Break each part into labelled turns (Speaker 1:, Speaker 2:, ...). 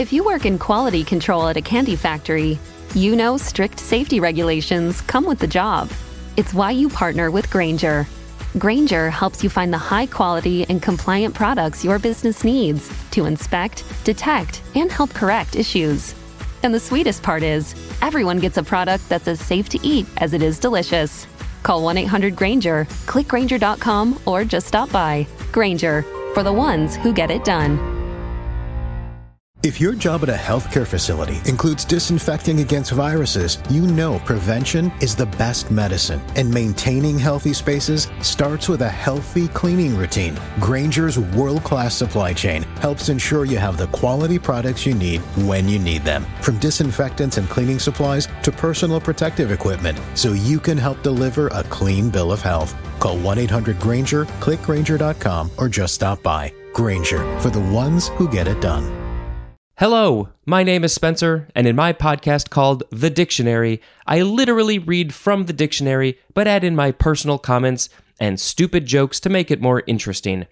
Speaker 1: If you work in quality control at a candy factory, you know strict safety regulations come with the job. It's why you partner with Grainger. Grainger helps you find the high-quality and compliant products your business needs to inspect, detect, and help correct issues. And the sweetest part is, everyone gets a product that's as safe to eat as it is delicious. Call 1-800-GRAINGER, click Grainger.com, or just stop by. Grainger, for the ones who get it done.
Speaker 2: If your job at a healthcare facility includes disinfecting against viruses, you know prevention is the best medicine, and maintaining healthy spaces starts with a healthy cleaning routine. Grainger's world-class supply chain helps ensure you have the quality products you need when you need them, from disinfectants and cleaning supplies to personal protective equipment, so you can help deliver a clean bill of health. Call 1-800-GRAINGER, click Grainger.com, or just stop by. Grainger, for the ones who get it done.
Speaker 3: Hello, my name is Spencer, and in my podcast called The Dictionary, I literally read from the dictionary, but add in my personal comments and stupid jokes to make it more interesting.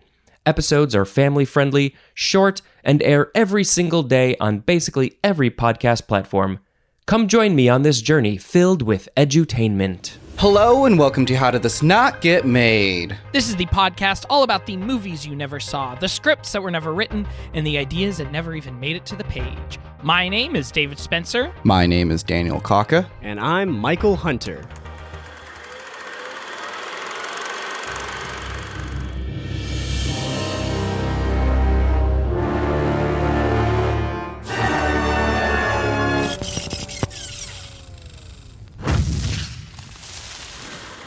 Speaker 3: Episodes are family-friendly, short, and air every single day on basically every podcast platform. Come join me on this journey filled with edutainment.
Speaker 4: Hello and welcome to How Did This Not Get Made?
Speaker 5: This is the podcast all about the movies you never saw, the scripts that were never written, and the ideas that never even made it to the page. My name is David Spencer.
Speaker 4: My name is Daniel Kaka.
Speaker 6: And I'm Michael Hunter.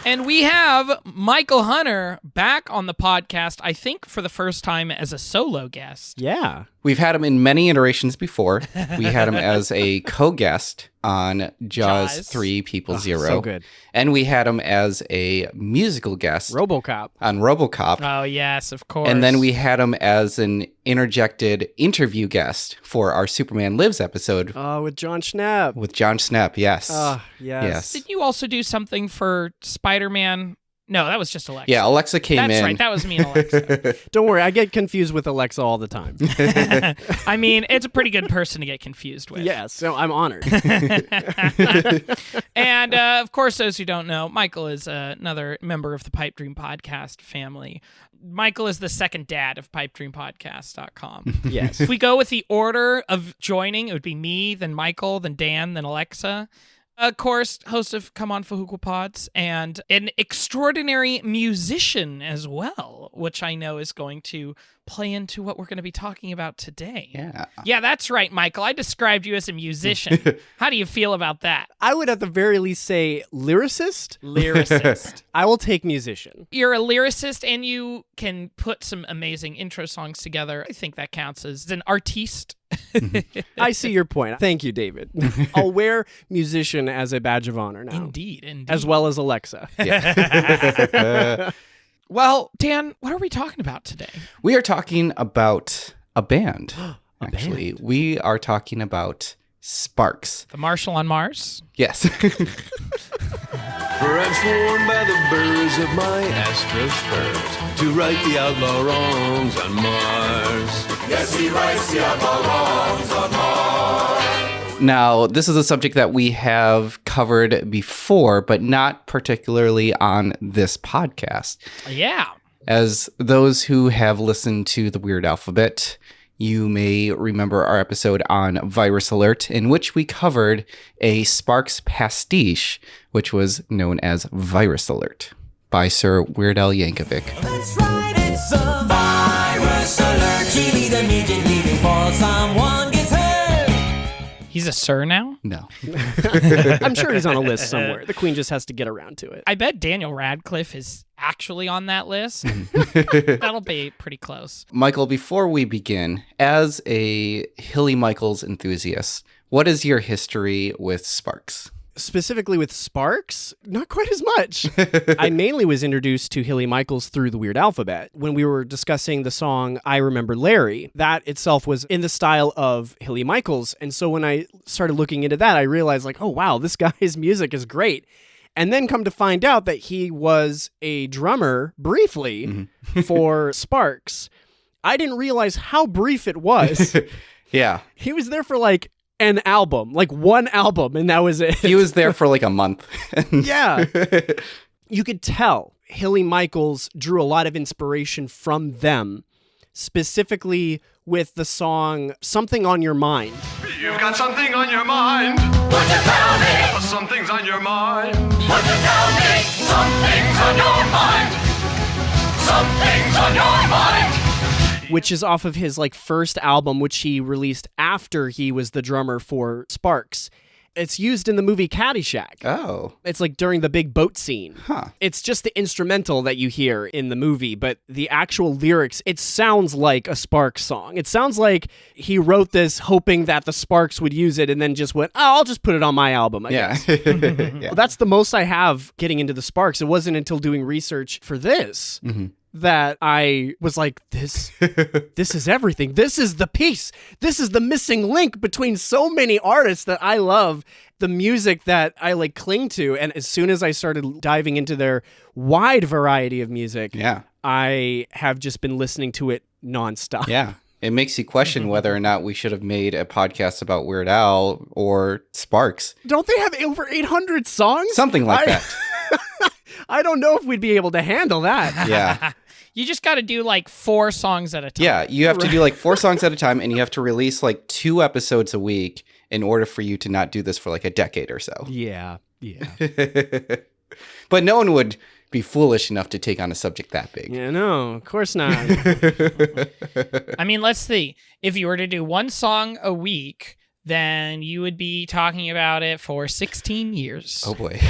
Speaker 5: And we have Michael Hunter back on the podcast, I think for the first time as a solo guest.
Speaker 6: Yeah.
Speaker 4: We've had him in many iterations before. We had him as a co-guest on Jaws 3 People Zero.
Speaker 6: So good.
Speaker 4: And we had him as a musical guest
Speaker 6: RoboCop.
Speaker 4: on RoboCop.
Speaker 5: Oh, yes, of course.
Speaker 4: And then we had him as an interjected interview guest for our Superman Lives episode.
Speaker 6: Oh, with John Schnapp.
Speaker 4: With John Schnapp, yes.
Speaker 6: Yes.
Speaker 5: Did you also do something for Spider-Man? No, that was just Alexa.
Speaker 4: Yeah, Alexa came in.
Speaker 5: That's right, that was me and Alexa.
Speaker 6: Don't worry, I get confused with Alexa all the time.
Speaker 5: I mean, it's a pretty good person to get confused with.
Speaker 6: Yes, so I'm honored.
Speaker 5: And, of course, those who don't know, Michael is another member of the Pipe Dream Podcast family. Michael is the second dad of pipedreampodcast.com.
Speaker 6: Yes.
Speaker 5: If we go with the order of joining, it would be me, then Michael, then Dan, then Alexa. Of course, host of Come On Fahuqua Pods, and an extraordinary musician as well, which I know is going to play into what we're going to be talking about today. Yeah, that's right, Michael. I described you as a musician. How do you feel about that?
Speaker 6: I would at the very least say lyricist.
Speaker 5: Lyricist.
Speaker 6: I will take musician.
Speaker 5: You're a lyricist, and you can put some amazing intro songs together. I think that counts as an artiste.
Speaker 6: I see your point. Thank you, David. I'll wear musician as a badge of honor now.
Speaker 5: Indeed.
Speaker 6: As well as Alexa.
Speaker 4: Yeah.
Speaker 5: Well, Dan, what are we talking about today?
Speaker 4: We are talking about a band.
Speaker 6: Actually,
Speaker 4: we are talking about Sparks.
Speaker 5: The Marshal on Mars?
Speaker 4: Yes.
Speaker 7: For I'm sworn by the birds of my astro spurs to right the outlaw wrongs on Mars. Yes, he rights the outlaw wrongs on Mars.
Speaker 4: Now, this is a subject that we have covered before, but not particularly on this podcast.
Speaker 5: Yeah.
Speaker 4: As those who have listened to the Weird Alphabet, you may remember our episode on Virus Alert, in which we covered a Sparks pastiche, which was known as Virus Alert by Sir Weird Al Yankovic.
Speaker 8: That's right, it's a virus alert. TV the midget leaving for someone gets hurt.
Speaker 5: He's a sir now?
Speaker 4: No.
Speaker 6: I'm sure he's on a list somewhere. The Queen just has to get around to it.
Speaker 5: I bet Daniel Radcliffe is actually on that list. That'll be pretty close.
Speaker 4: Michael, before we begin, as a Hilly Michaels enthusiast, what is your history with Sparks?
Speaker 6: Specifically with Sparks, not quite as much. I mainly was introduced to Hilly Michaels through the Weird Alphabet. When we were discussing the song I Remember Larry, that itself was in the style of Hilly Michaels. And so when I started looking into that, I realized like, oh, wow, this guy's music is great. And then come to find out that he was a drummer briefly for Sparks. I didn't realize how brief it was.
Speaker 4: Yeah.
Speaker 6: He was there for like an album, like one album, and that was it.
Speaker 4: He was there for like a month.
Speaker 6: Yeah. You could tell Hilly Michaels drew a lot of inspiration from them, specifically with the song Something on Your Mind.
Speaker 7: You've got something on your mind.
Speaker 8: Would you tell me?
Speaker 7: Something's on your mind.
Speaker 8: Would you tell me? Something's on your mind. Something's on your mind.
Speaker 6: Which is off of his like first album, which he released after he was the drummer for Sparks. It's used in the movie Caddyshack.
Speaker 4: Oh.
Speaker 6: It's like during the big boat scene.
Speaker 4: Huh.
Speaker 6: It's just the instrumental that you hear in the movie, but the actual lyrics, it sounds like a Sparks song. It sounds like he wrote this hoping that the Sparks would use it and then just went, oh, I'll just put it on my album, I guess.
Speaker 4: Yeah.
Speaker 6: That's the most I have getting into the Sparks. It wasn't until doing research for this that I was like, this is everything. This is the piece. This is the missing link between so many artists that I love, the music that I like cling to. And as soon as I started diving into their wide variety of music, I have just been listening to it nonstop.
Speaker 4: Yeah. It makes you question whether or not we should have made a podcast about Weird Al or Sparks.
Speaker 6: Don't they have over 800 songs?
Speaker 4: Something like that.
Speaker 6: I don't know if we'd be able to handle that.
Speaker 4: Yeah.
Speaker 5: You just got to do like 4 songs at a time.
Speaker 4: Yeah, you have to do like 4 songs at a time, and you have to release like 2 episodes a week in order for you to not do this for like a decade or so.
Speaker 6: Yeah.
Speaker 4: But no one would be foolish enough to take on a subject that big.
Speaker 6: Yeah, no, of course not.
Speaker 5: I mean, let's see. If you were to do 1 song a week, then you would be talking about it for 16 years.
Speaker 4: Oh boy.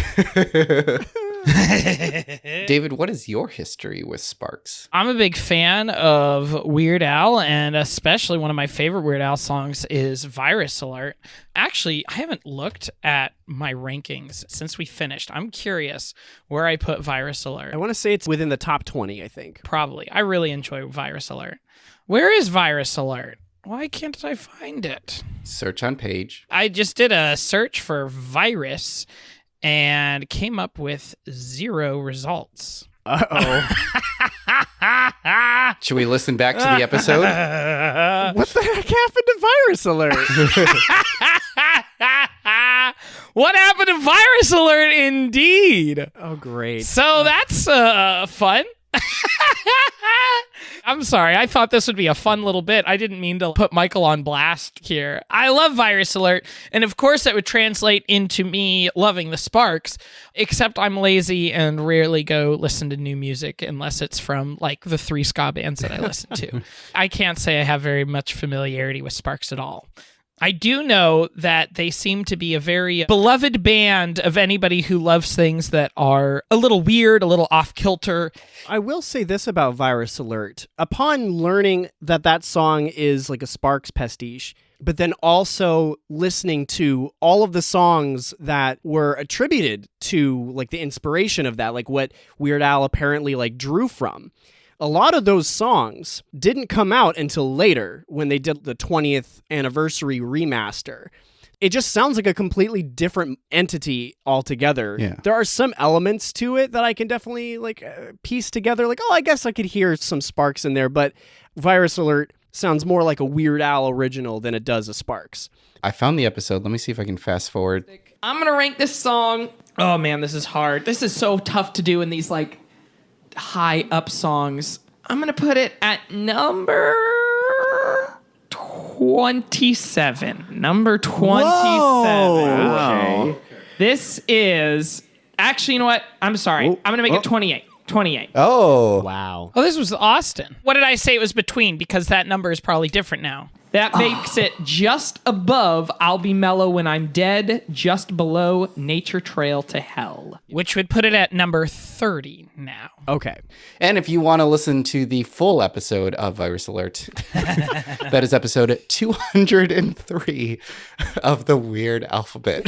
Speaker 4: David, what is your history with Sparks?
Speaker 5: I'm a big fan of Weird Al, and especially one of my favorite Weird Al songs is Virus Alert. Actually, I haven't looked at my rankings since we finished. I'm curious where I put Virus Alert.
Speaker 6: I want to say it's within the top 20, I think.
Speaker 5: Probably. I really enjoy Virus Alert. Where is Virus Alert? Why can't I find it?
Speaker 4: Search on page.
Speaker 5: I just did a search for virus and came up with 0 results.
Speaker 6: Uh-oh.
Speaker 4: Should we listen back to the episode?
Speaker 6: What the heck happened to Virus Alert?
Speaker 5: What happened to Virus Alert, indeed?
Speaker 6: Oh, great.
Speaker 5: So that's fun. I'm sorry. I thought this would be a fun little bit. I didn't mean to put Michael on blast here. I love Virus Alert. And of course, that would translate into me loving the Sparks, except I'm lazy and rarely go listen to new music unless it's from like the 3 ska bands that I listen to. I can't say I have very much familiarity with Sparks at all. I do know that they seem to be a very beloved band of anybody who loves things that are a little weird, a little off-kilter.
Speaker 6: I will say this about Virus Alert. Upon learning that that song is like a Sparks pastiche, but then also listening to all of the songs that were attributed to like the inspiration of that, like what Weird Al apparently like drew from. A lot of those songs didn't come out until later when they did the 20th anniversary remaster. It just sounds like a completely different entity altogether.
Speaker 4: Yeah.
Speaker 6: There are some elements to it that I can definitely like piece together. Like, oh, I guess I could hear some Sparks in there, but Virus Alert sounds more like a Weird Al original than it does a Sparks.
Speaker 4: I found the episode. Let me see if I can fast forward.
Speaker 5: I'm going to rank this song. Oh man, this is hard. This is so tough to do in these like high up songs. I'm going to put it at number 27. Number 27.
Speaker 6: Whoa.
Speaker 5: Okay. This is actually, you know what? I'm sorry. I'm going to make it 28. 28.
Speaker 4: Oh.
Speaker 6: Wow.
Speaker 5: Oh, this was Austin. What did I say it was between? Because that number is probably different now. That makes it just above I'll Be Mellow When I'm Dead, just below Nature Trail to Hell, which would put it at number 30 now.
Speaker 6: Okay.
Speaker 4: And if you want to listen to the full episode of Virus Alert, that is episode 203 of the Weird Alphabet.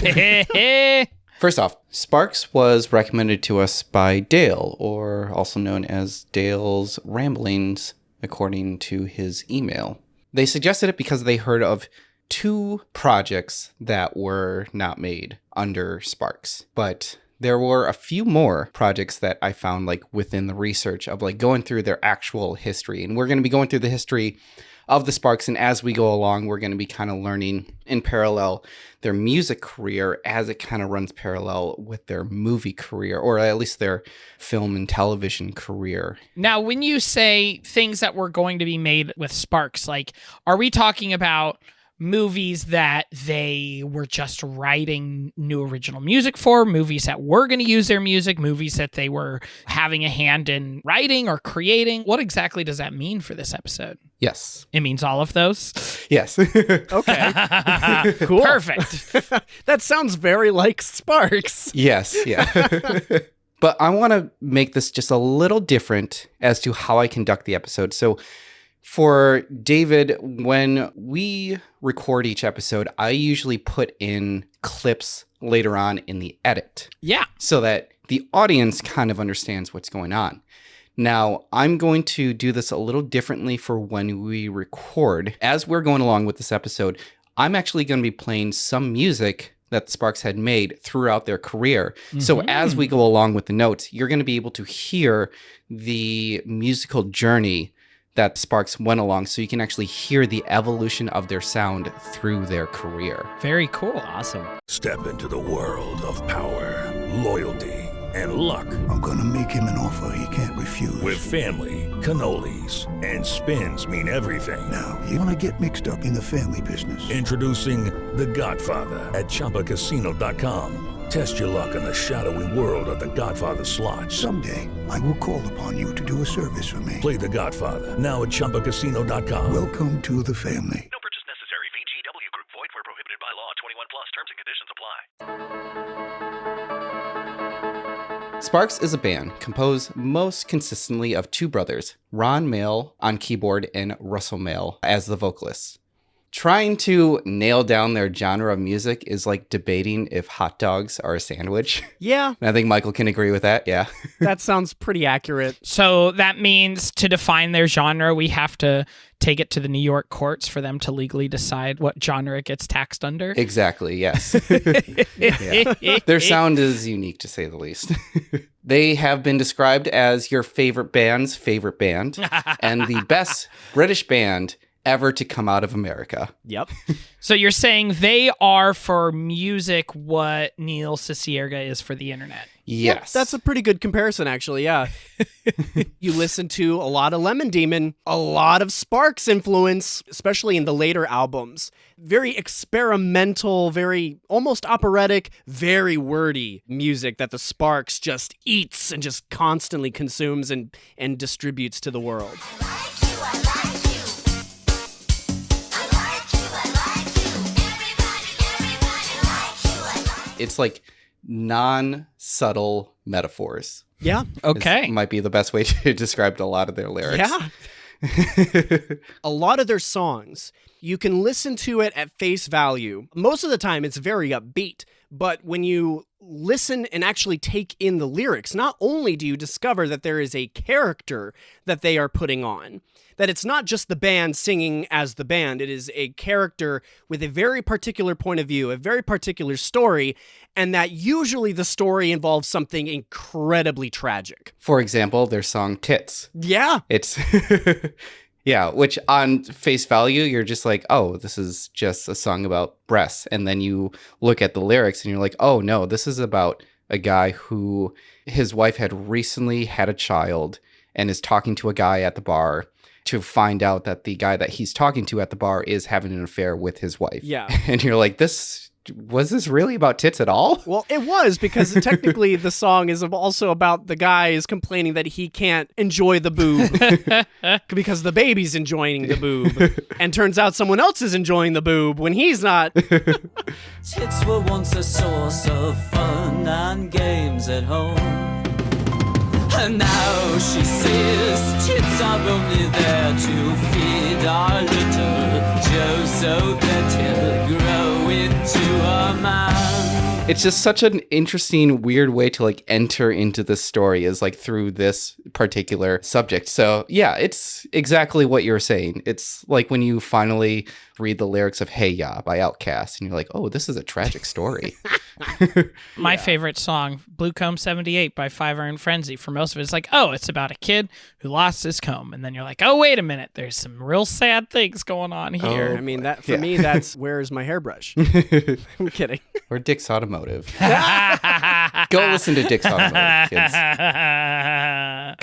Speaker 4: First off, Sparks was recommended to us by Dale, or also known as Dale's Ramblings, according to his email. They suggested it because they heard of 2 projects that were not made under Sparks, but there were a few more projects that I found like within the research of like going through their actual history. And we're going to be going through the history of the Sparks. And as we go along, we're going to be kind of learning in parallel their music career as it kind of runs parallel with their movie career, or at least their film and television career.
Speaker 5: Now, when you say things that were going to be made with Sparks, like, are we talking about movies that they were just writing new original music for, movies that were going to use their music, movies that they were having a hand in writing or creating? What exactly does that mean for this episode?
Speaker 4: Yes.
Speaker 5: It means all of those?
Speaker 4: Yes.
Speaker 6: Okay. Cool.
Speaker 5: Perfect.
Speaker 6: That sounds very like Sparks.
Speaker 4: Yes. Yeah. But I want to make this just a little different as to how I conduct the episode. So for David, when we record each episode, I usually put in clips later on in the edit.
Speaker 5: Yeah.
Speaker 4: So that the audience kind of understands what's going on. Now, I'm going to do this a little differently for when we record. As we're going along with this episode, I'm actually going to be playing some music that Sparks had made throughout their career. Mm-hmm. So as we go along with the notes, you're going to be able to hear the musical journey that Sparks went along, so you can actually hear the evolution of their sound through their career.
Speaker 5: Very cool.
Speaker 6: Awesome.
Speaker 9: Step into the world of power, loyalty, and luck.
Speaker 10: I'm gonna make him an offer he can't refuse.
Speaker 9: With family, cannolis, and spins mean everything.
Speaker 10: Now, you wanna get mixed up in the family business.
Speaker 9: Introducing The Godfather at ChumbaCasino.com. Test your luck in the shadowy world of The Godfather slot.
Speaker 10: Someday, I will call upon you to do a service for me.
Speaker 9: Play The Godfather now at ChumbaCasino.com.
Speaker 10: Welcome to the family.
Speaker 11: No purchase necessary. VGW Group. Void where prohibited by law. 21 plus. Terms and conditions apply.
Speaker 4: Sparks is a band composed most consistently of two brothers, Ron Mayle on keyboard and Russell Mayle as the vocalists. Trying to nail down their genre of music is like debating if hot dogs are a sandwich.
Speaker 6: Yeah.
Speaker 4: And I think Michael can agree with that. Yeah.
Speaker 6: That sounds pretty accurate.
Speaker 5: So that means to define their genre, we have to take it to the New York courts for them to legally decide what genre it gets taxed under.
Speaker 4: Exactly. Yes. Yeah. Their sound is unique, to say the least. They have been described as your favorite band's favorite band and the best British band ever to come out of America.
Speaker 6: Yep.
Speaker 5: So you're saying they are for music what Neil Cicierega is for the internet?
Speaker 4: Yes.
Speaker 6: Yep, that's a pretty good comparison, actually, yeah. You listen to a lot of Lemon Demon, a lot of Sparks influence, especially in the later albums. Very experimental, very almost operatic, very wordy music that the Sparks just eats and just constantly consumes and distributes to the world.
Speaker 4: It's like non-subtle metaphors.
Speaker 6: Yeah.
Speaker 5: Okay.
Speaker 4: Might be the best way to describe a lot of their lyrics.
Speaker 6: Yeah. A lot of their songs, you can listen to it at face value. Most of the time, it's very upbeat. But when you listen and actually take in the lyrics, not only do you discover that there is a character that they are putting on, that it's not just the band singing as the band, it is a character with a very particular point of view, a very particular story, and that usually the story involves something incredibly tragic.
Speaker 4: For example, their song Tits.
Speaker 6: Yeah.
Speaker 4: It's... Yeah, which on face value, you're just like, oh, this is just a song about breasts. And then you look at the lyrics and you're like, oh, no, this is about a guy who his wife had recently had a child and is talking to a guy at the bar to find out that the guy that he's talking to at the bar is having an affair with his wife.
Speaker 6: Yeah.
Speaker 4: And you're like, was this really about tits at all?
Speaker 6: Well, it was, because technically the song is also about the guy is complaining that he can't enjoy the boob because the baby's enjoying the boob. And turns out someone else is enjoying the boob when he's not.
Speaker 8: Tits were once a source of fun and games at home. And now she says tits are only there to feed our little Joe so that he'll grow into a man.
Speaker 4: It's just such an interesting, weird way to like enter into the story, is like through this particular subject. So yeah, it's exactly what you're saying. It's like when you finally read the lyrics of Hey Ya by Outkast, and you're like, oh, this is a tragic story.
Speaker 5: My favorite song, Blue Comb 78 by Five Iron Frenzy. For most of it, it's like, oh, it's about a kid who lost his comb. And then you're like, oh, wait a minute. There's some real sad things going on here.
Speaker 6: I mean, that for me, that's Where's My Hairbrush? I'm kidding.
Speaker 4: Or Dick's Automotive. Go listen to Dick's Automotive, kids.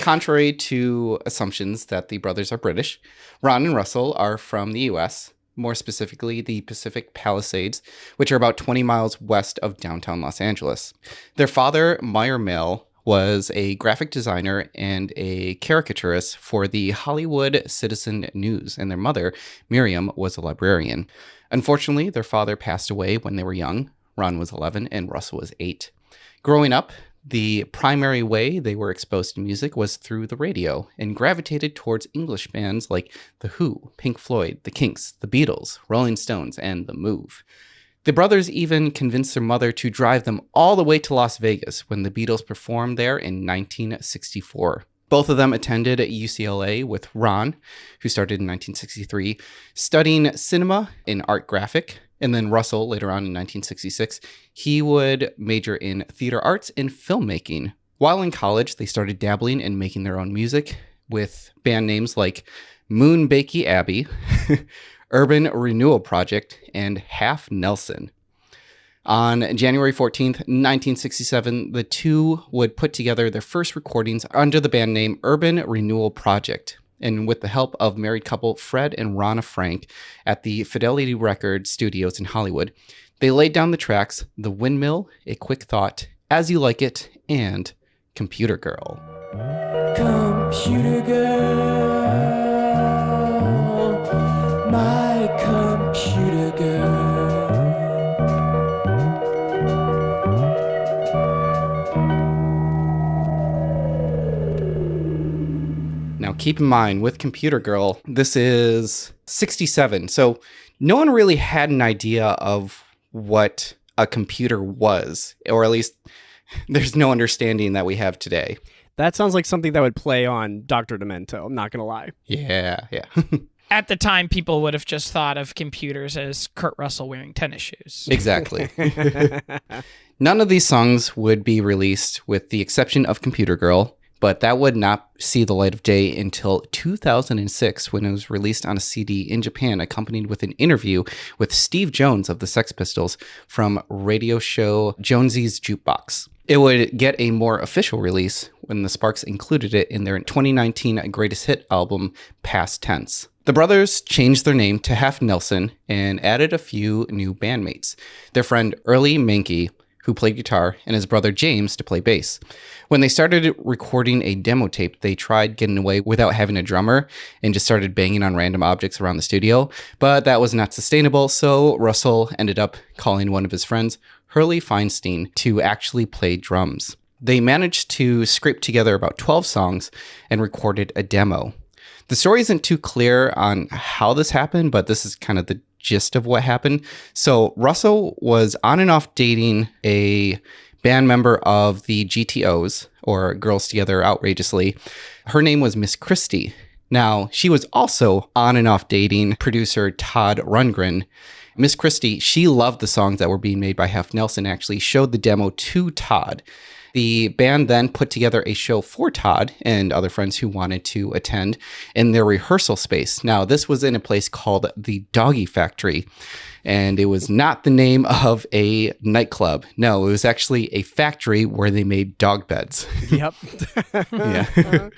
Speaker 4: Contrary to assumptions that the brothers are British, Ron and Russell are from the U.S., more specifically the Pacific Palisades, which are about 20 miles west of downtown Los Angeles. Their father, Meyer Mel, was a graphic designer and a caricaturist for the Hollywood Citizen News, and their mother, Miriam, was a librarian. Unfortunately, their father passed away when they were young. Ron was 11 and Russell was 8. Growing up, the primary way they were exposed to music was through the radio and gravitated towards English bands like The Who, Pink Floyd, The Kinks, The Beatles, Rolling Stones, and The Move. The brothers even convinced their mother to drive them all the way to Las Vegas when the Beatles performed there in 1964. Both of them attended at UCLA, with Ron, who started in 1963, studying cinema and art graphic. And then Russell, later on in 1966, he would major in theater arts and filmmaking. While in college, they started dabbling and making their own music with band names like Moon Bakey Abbey, Urban Renewal Project, and Half Nelson. On January 14th, 1967, the two would put together their first recordings under the band name Urban Renewal Project, and with the help of married couple Fred and Ronna Frank at the Fidelity Records studios in Hollywood. They laid down the tracks The Windmill, A Quick Thought, As You Like It, and Computer Girl.
Speaker 8: Computer girl, my computer girl.
Speaker 4: Now, keep in mind, with Computer Girl, this is 67, so no one really had an idea of what a computer was, or at least there's no understanding that we have today.
Speaker 6: That sounds like something that would play on Dr. Demento, I'm not going to lie.
Speaker 4: Yeah.
Speaker 5: At the time, people would have just thought of computers as Kurt Russell wearing tennis shoes.
Speaker 4: Exactly. None of these songs would be released with the exception of Computer Girl, but that would not see the light of day until 2006 when it was released on a CD in Japan, accompanied with an interview with Steve Jones of the Sex Pistols from radio show Jonesy's Jukebox. It would get a more official release when the Sparks included it in their 2019 greatest hit album, Past Tense. The brothers changed their name to Half Nelson and added a few new bandmates. Their friend Early Mankey, who played guitar, and his brother James to play bass. When they started recording a demo tape, they tried getting away without having a drummer and just started banging on random objects around the studio, but that was not sustainable, so Russell ended up calling one of his friends, Hurley Feinstein, to actually play drums. They managed to scrape together about 12 songs and recorded a demo. The story isn't too clear on how this happened, but this is kind of the gist of what happened. So Russell was on and off dating a band member of the GTOs, or Girls Together Outrageously. Her name was Miss Christie. Now, she was also on and off dating producer Todd Rundgren. Miss Christie, she loved the songs that were being made by Half Nelson, actually showed the demo to Todd. The band then put together a show for Todd and other friends who wanted to attend in their rehearsal space. Now, this was in a place called the Doggy Factory, and it was not the name of a nightclub. No, it was actually a factory where they made dog beds.
Speaker 6: Yep.
Speaker 4: Yeah.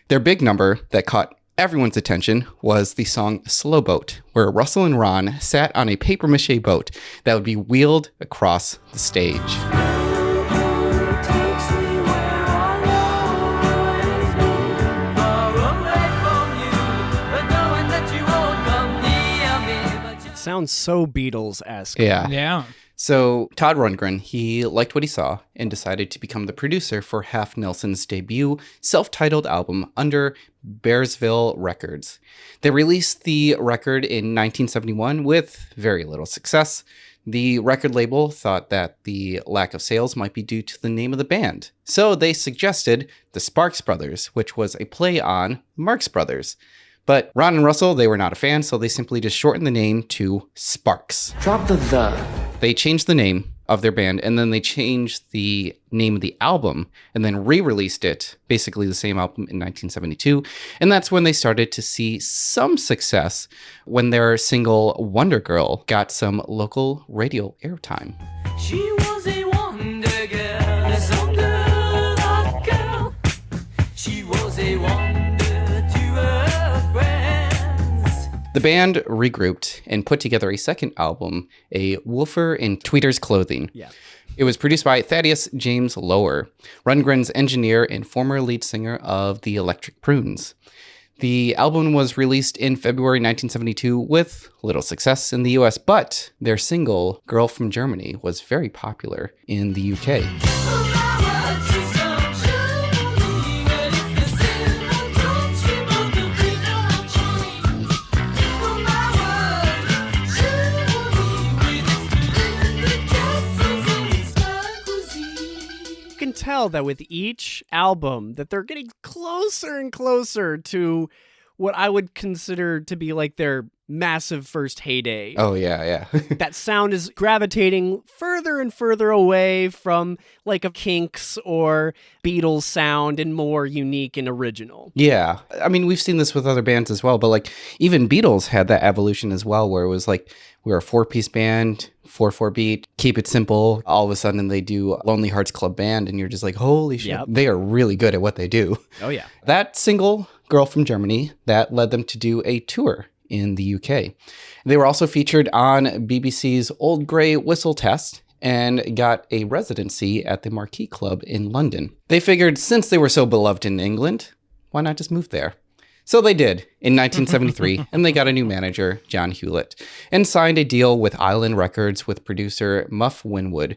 Speaker 4: Their big number that caught everyone's attention was the song Slowboat, where Russell and Ron sat on a papier-mâché boat that would be wheeled across the stage.
Speaker 6: Sounds so Beatles-esque.
Speaker 5: Yeah.
Speaker 4: So Todd Rundgren, he liked what he saw and decided to become the producer for Half Nelson's debut self-titled album under Bearsville Records. They released the record in 1971 with very little success. The record label thought that the lack of sales might be due to the name of the band. So they suggested the Sparks Brothers, which was a play on Marx Brothers. But Ron and Russell, they were not a fan, so they simply just shortened the name to Sparks.
Speaker 12: Drop the.
Speaker 4: They changed the name of their band, and then they changed the name of the album and then re-released it, basically the same album, in 1972. And that's when they started to see some success when their single Wonder Girl got some local radio airtime.
Speaker 8: She was a wonder girl, a some girl of girl. She was a wonder to her friends.
Speaker 4: The band regrouped and put together a second album, A Wolfer in Tweeter's Clothing.
Speaker 6: Yeah.
Speaker 4: It was produced by Thaddeus James Lower, Rundgren's engineer and former lead singer of the Electric Prunes. The album was released in February 1972 with little success in the US, but their single, Girl from Germany, was very popular in the UK.
Speaker 6: Can tell that with each album that they're getting closer and closer to what I would consider to be like their massive first heyday.
Speaker 4: Oh, yeah.
Speaker 6: That sound is gravitating further and further away from like a Kinks or Beatles sound and more unique and original.
Speaker 4: Yeah. I mean, we've seen this with other bands as well, but like even Beatles had that evolution as well, where it was like, we're a 4-piece band, 4/4 beat, keep it simple. All of a sudden they do Lonely Hearts Club Band, and you're just like, holy shit, They are really good at what they do.
Speaker 6: Oh, yeah.
Speaker 4: That single, Girl from Germany, that led them to do a tour in the UK. They were also featured on BBC's Old Grey Whistle Test and got a residency at the Marquee Club in London. They figured since they were so beloved in England, why not just move there? So they did in 1973, and they got a new manager, John Hewlett, and signed a deal with Island Records with producer Muff Winwood.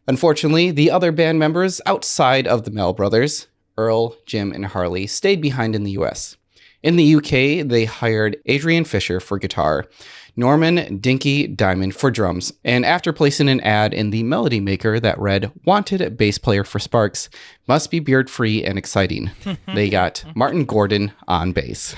Speaker 4: Unfortunately, the other band members outside of the Mel brothers, Earl, Jim, and Harley, stayed behind in the US. In the UK, they hired Adrian Fisher for guitar, Norman Dinky Diamond for drums, and after placing an ad in the Melody Maker that read, "Wanted bass player for Sparks, must be beard-free and exciting," they got Martin Gordon on bass.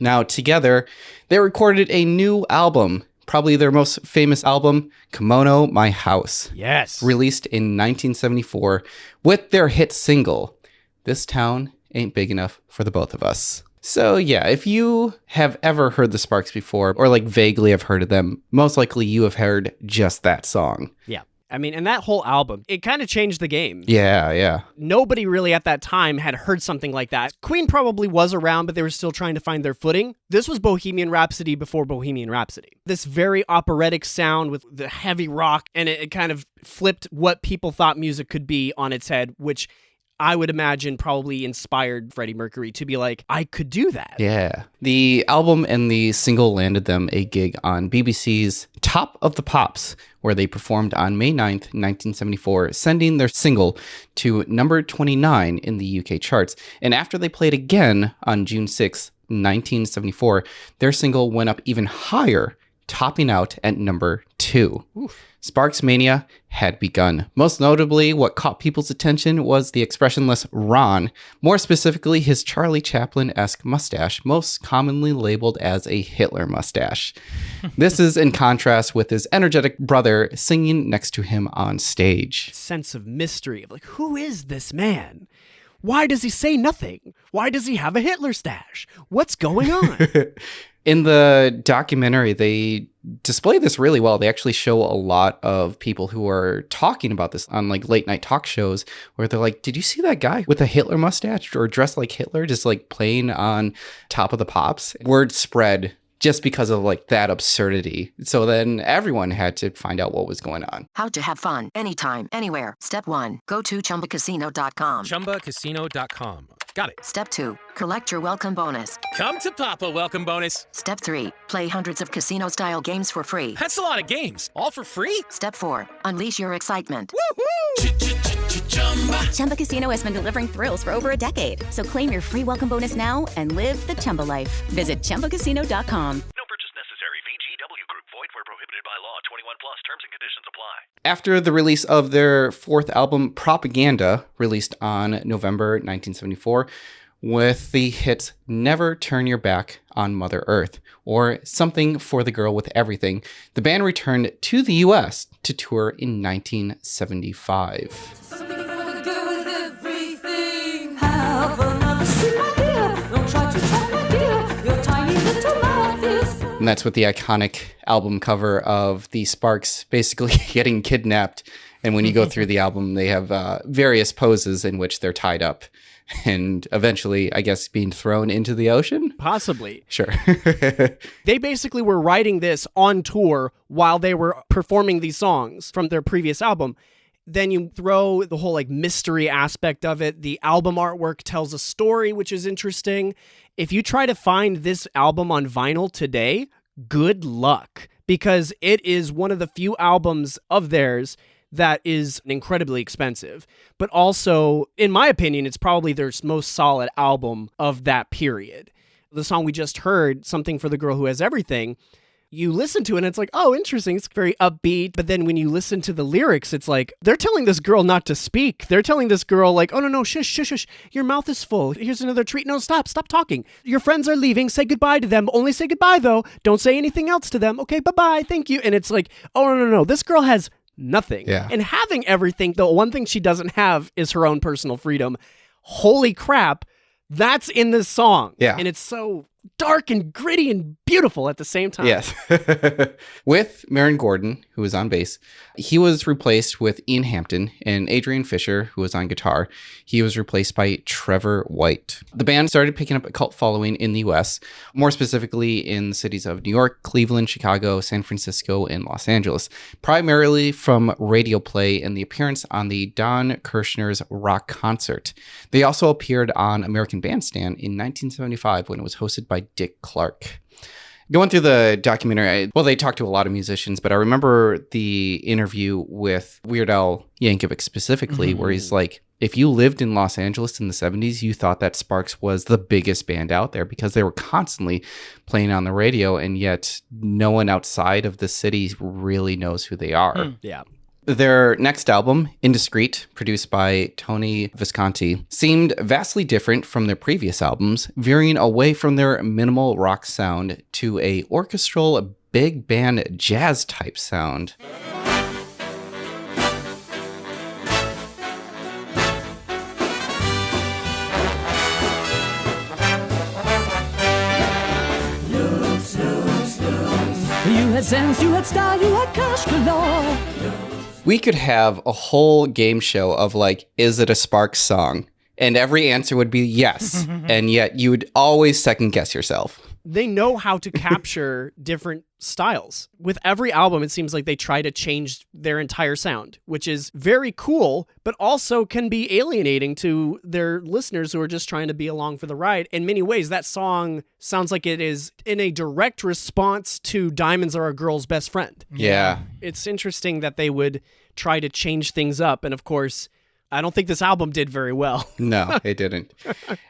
Speaker 4: Now, together, they recorded a new album, probably their most famous album, Kimono My House.
Speaker 6: Yes.
Speaker 4: Released in 1974 with their hit single, This Town Ain't Big Enough for the Both of Us. So yeah, if you have ever heard the Sparks before, or like vaguely have heard of them, most likely you have heard just that song.
Speaker 6: Yeah. I mean, and that whole album, it kind of changed the game.
Speaker 4: Yeah.
Speaker 6: Nobody really at that time had heard something like that. Queen probably was around, but they were still trying to find their footing. This was Bohemian Rhapsody before Bohemian Rhapsody. This very operatic sound with the heavy rock, and it kind of flipped what people thought music could be on its head, which I would imagine probably inspired Freddie Mercury to be like, I could do that.
Speaker 4: Yeah. The album and the single landed them a gig on BBC's Top of the Pops, where they performed on May 9th, 1974, sending their single to number 29 in the UK charts. And after they played again on June 6th, 1974, their single went up even higher, topping out at number 2. Oof. Sparks Mania had begun. Most notably, what caught people's attention was the expressionless Ron, more specifically his Charlie Chaplin-esque mustache, most commonly labeled as a Hitler mustache. This is in contrast with his energetic brother singing next to him on stage.
Speaker 6: Sense of mystery of like, who is this man? Why does he say nothing? Why does he have a Hitler stash? What's going on?
Speaker 4: In the documentary, they display this really well. They actually show a lot of people who are talking about this on like late night talk shows where they're like, did you see that guy with a Hitler mustache or dressed like Hitler just like playing on Top of the Pops? Word spread just because of like that absurdity. So then everyone had to find out what was going on.
Speaker 13: How to have fun anytime, anywhere. Step 1, go to ChumbaCasino.com.
Speaker 14: ChumbaCasino.com. Got it.
Speaker 13: Step 2, collect your welcome bonus.
Speaker 14: Come to Papa welcome bonus.
Speaker 13: Step 3, play hundreds of casino-style games for free.
Speaker 14: That's a lot of games. All for free?
Speaker 13: Step 4, unleash your excitement.
Speaker 14: Woohoo!
Speaker 15: Chumba Casino has been delivering thrills for over a decade. So claim your free welcome bonus now and live the Chumba life. Visit ChumbaCasino.com.
Speaker 11: No purchase necessary. VGW Group. Void where prohibited by law. 21 plus. Terms and conditions apply.
Speaker 4: After the release of their fourth album, Propaganda, released on November 1974, with the hits Never Turn Your Back on Mother Earth or Something for the Girl with Everything. The band returned to the U.S. to tour in 1975.
Speaker 8: Something for the girl with everything. Have another sip, my dear. Don't try to tell my dear. Your tiny little mouth is.
Speaker 4: And that's with the iconic album cover of the Sparks basically getting kidnapped. And when you go through the album, they have various poses in which they're tied up and eventually, I guess, being thrown into the ocean?
Speaker 6: Possibly.
Speaker 4: Sure.
Speaker 6: They basically were writing this on tour while they were performing these songs from their previous album. Then you throw the whole like mystery aspect of it. The album artwork tells a story, which is interesting. If you try to find this album on vinyl today, good luck, because it is one of the few albums of theirs that is incredibly expensive. But also, in my opinion, it's probably their most solid album of that period. The song we just heard, Something for the Girl Who Has Everything, you listen to it and it's like, oh, interesting. It's very upbeat. But then when you listen to the lyrics, it's like, they're telling this girl not to speak. They're telling this girl like, oh, no, shush, shush, shush. Your mouth is full. Here's another treat. No, stop talking. Your friends are leaving. Say goodbye to them. Only say goodbye, though. Don't say anything else to them. Okay, bye-bye. Thank you. And it's like, oh, no. This girl has nothing.
Speaker 4: Yeah.
Speaker 6: And having everything, the one thing she doesn't have is her own personal freedom. Holy crap. That's in this song.
Speaker 4: Yeah.
Speaker 6: And it's so dark and gritty and beautiful at the same time.
Speaker 4: Yes. With Maren Gordon, who was on bass, he was replaced with Ian Hampton, and Adrian Fisher, who was on guitar. He was replaced by Trevor White. The band started picking up a cult following in the U.S., more specifically in the cities of New York, Cleveland, Chicago, San Francisco, and Los Angeles, primarily from radio play and the appearance on the Don Kirshner's rock concert. They also appeared on American Bandstand in 1975 when it was hosted by Dick Clark. Going through the documentary, they talked to a lot of musicians, but I remember the interview with Weird Al Yankovic specifically, where he's like, if you lived in Los Angeles in the 70s, you thought that Sparks was the biggest band out there because they were constantly playing on the radio, and yet no one outside of the city really knows who they are.
Speaker 6: Yeah.
Speaker 4: Their next album, Indiscreet, produced by Tony Visconti, seemed vastly different from their previous albums, veering away from their minimal rock sound to a orchestral big band jazz type sound.
Speaker 8: You had sense, you had style, you had cash galore.
Speaker 4: We could have a whole game show of like, is it a Sparks song? And every answer would be yes. And yet you would always second guess yourself.
Speaker 6: They know how to capture different styles. With every album, it seems like they try to change their entire sound, which is very cool, but also can be alienating to their listeners who are just trying to be along for the ride. In many ways, that song sounds like it is in a direct response to Diamonds Are a Girl's Best Friend.
Speaker 4: Yeah.
Speaker 6: It's interesting that they would try to change things up. And of course, I don't think this album did very well.
Speaker 4: No, it didn't.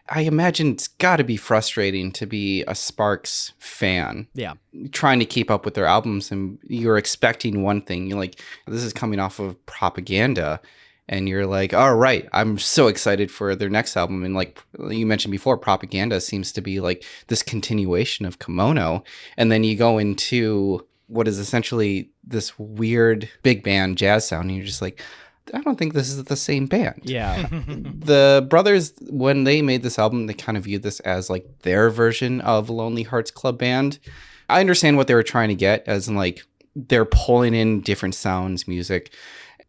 Speaker 4: I imagine it's got to be frustrating to be a Sparks fan.
Speaker 6: Yeah.
Speaker 4: Trying to keep up with their albums, and you're expecting one thing. You're like, this is coming off of Propaganda. And you're like, all right, I'm so excited for their next album. And like you mentioned before, Propaganda seems to be like this continuation of Kimono. And then you go into what is essentially this weird big band jazz sound. And you're just like, I don't think this is the same band.
Speaker 6: Yeah.
Speaker 4: The brothers, when they made this album, they kind of viewed this as like their version of Lonely Hearts Club Band. I understand what they were trying to get, as in like they're pulling in different sounds, music.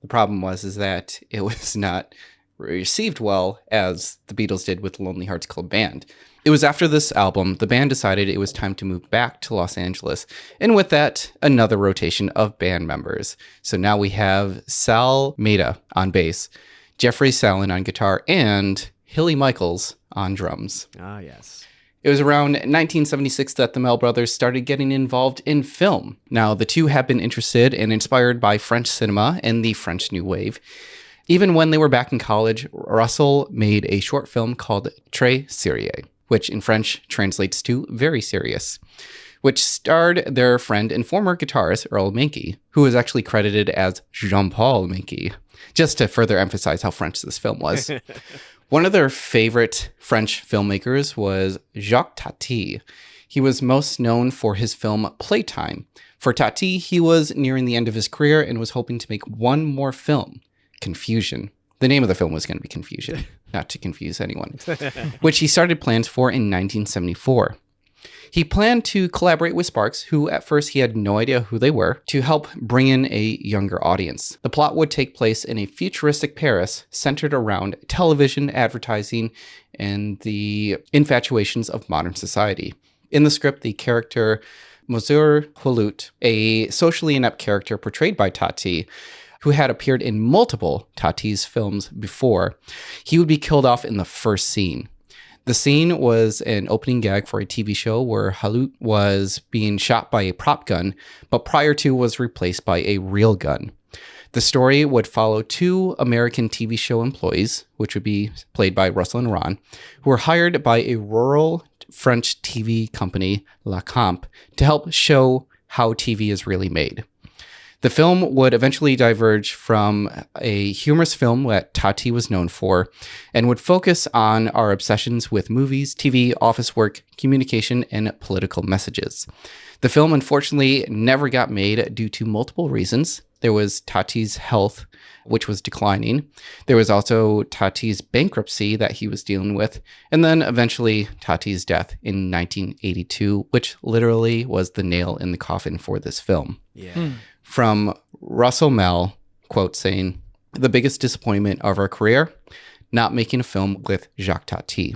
Speaker 4: The problem is that it was not received well as the Beatles did with Lonely Hearts Club Band. It was after this album, the band decided it was time to move back to Los Angeles. And with that, another rotation of band members. So now we have Sal Maida on bass, Jeffrey Sallin on guitar, and Hilly Michaels on drums.
Speaker 6: Ah, yes.
Speaker 4: It was around 1976 that the Mel brothers started getting involved in film. Now, the two have been interested and inspired by French cinema and the French New Wave. Even when they were back in college, Russell made a short film called Très Sérieux, which in French translates to very serious, which starred their friend and former guitarist Earl Mankey, who was actually credited as Jean-Paul Mankey, just to further emphasize how French this film was. One of their favorite French filmmakers was Jacques Tati. He was most known for his film Playtime. For Tati, he was nearing the end of his career and was hoping to make one more film, Confusion. The name of the film was going to be Confusion, not to confuse anyone, which he started plans for in 1974. He planned to collaborate with Sparks, who at first he had no idea who they were, to help bring in a younger audience. The plot would take place in a futuristic Paris centered around television, advertising, and the infatuations of modern society. In the script, the character Monsieur Hulut, a socially inept character portrayed by Tati, who had appeared in multiple Tati's films before, he would be killed off in the first scene. The scene was an opening gag for a TV show where Hulut was being shot by a prop gun, but prior to was replaced by a real gun. The story would follow two American TV show employees, which would be played by Russell and Ron, who were hired by a rural French TV company, La Camp, to help show how TV is really made. The film would eventually diverge from a humorous film that Tati was known for and would focus on our obsessions with movies, TV, office work, communication, and political messages. The film unfortunately never got made due to multiple reasons. There was Tati's health, which was declining. There was also Tati's bankruptcy that he was dealing with. And then eventually Tati's death in 1982, which literally was the nail in the coffin for this film.
Speaker 6: Yeah.
Speaker 4: From Russell Mell, quote, saying, "The biggest disappointment of our career, not making a film with Jacques Tati."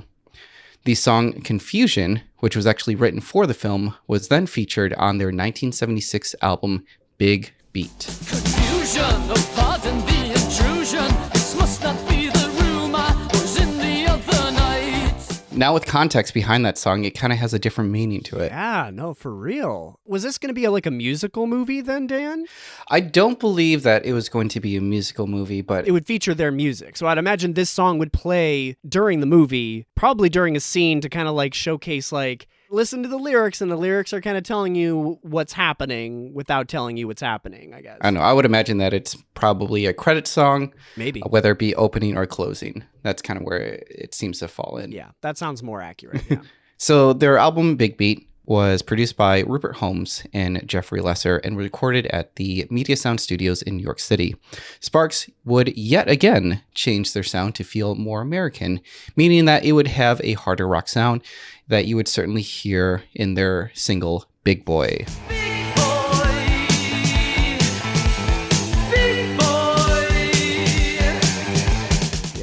Speaker 4: The song Confusion, which was actually written for the film, was then featured on their 1976 album Big Beat.
Speaker 8: Confusion, oh, pardon the intrusion. This must not be the room I was in the other night.
Speaker 4: Now with context behind that song, it kind of has a different meaning to it.
Speaker 6: Yeah, no, for real. Was this going to be like a musical movie then, Dan?
Speaker 4: I don't believe that it was going to be a musical movie, but
Speaker 6: it would feature their music. So I'd imagine this song would play during the movie, probably during a scene to kind of like showcase like, listen to the lyrics, and the lyrics are kind of telling you what's happening without telling you what's happening, I guess.
Speaker 4: I know. I would imagine that it's probably a credit song.
Speaker 6: Maybe.
Speaker 4: Whether it be opening or closing. That's kind of where it seems to fall in.
Speaker 6: Yeah, that sounds more accurate, yeah.
Speaker 4: So their album Big Beat was produced by Rupert Holmes and Jeffrey Lesser and recorded at the Media Sound Studios in New York City. Sparks would yet again change their sound to feel more American, meaning that it would have a harder rock sound that you would certainly hear in their single Big Boy.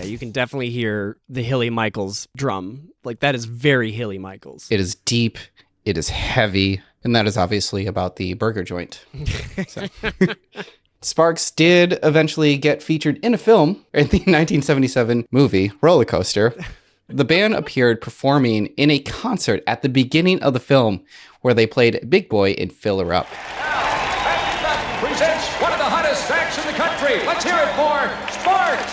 Speaker 6: You can definitely hear the Hilly Michaels drum. Like, that is very Hilly Michaels.
Speaker 4: It is deep, it is heavy, and that is obviously about the burger joint. So. Sparks did eventually get featured in a film, in the 1977 movie Rollercoaster. The band appeared performing in a concert at the beginning of the film where they played Big Boy in Fill Her Up.
Speaker 12: Now, presents one of the hottest acts in the country. Let's hear it for Sparks!